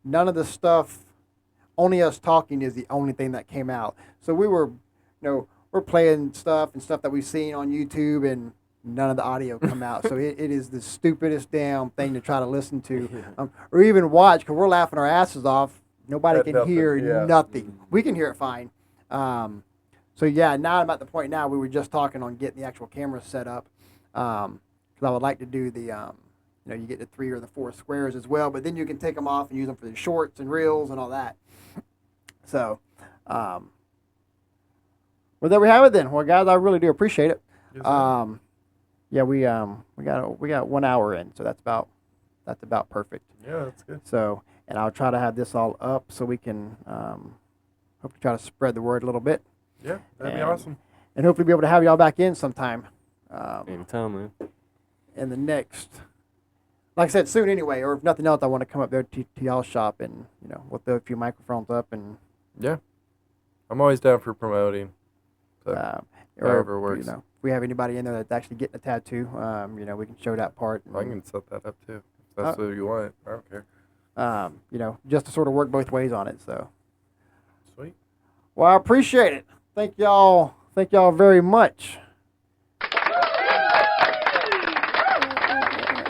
Speaker 3: none of the stuff, only us talking is the only thing that came out. So we were, we're playing stuff and stuff that we've seen on YouTube, and none of the audio come out. So it is the stupidest damn thing to try to listen to, or even watch, because we're laughing our asses off. Nobody can hear nothing. We can hear it fine. So yeah, now I'm at the point now, we were just talking on getting the actual camera set up, because I would like to do the, you get the 3 or the 4 squares as well, but then you can take them off and use them for the shorts and reels and all that. So, well, there we have it then. Well, guys, I really do appreciate it. Yeah, we got 1 hour in, so that's about perfect.
Speaker 4: Yeah, that's good.
Speaker 3: So, and I'll try to have this all up so we can hopefully try to spread the word a little bit.
Speaker 4: Yeah, that'd be awesome.
Speaker 3: And hopefully be able to have y'all back in sometime.
Speaker 5: Anytime, man.
Speaker 3: In the next, like I said, soon anyway, or if nothing else, I want to come up there to y'all's shop and, we'll throw a few microphones up and.
Speaker 4: Yeah. I'm always down for promoting. So, however works.
Speaker 3: If we have anybody in there that's actually getting a tattoo, we can show that part.
Speaker 4: I can set that up too. If that's what you want. I don't care.
Speaker 3: Just to sort of work both ways on it. So.
Speaker 4: Sweet.
Speaker 3: Well, I appreciate it. Thank y'all very much.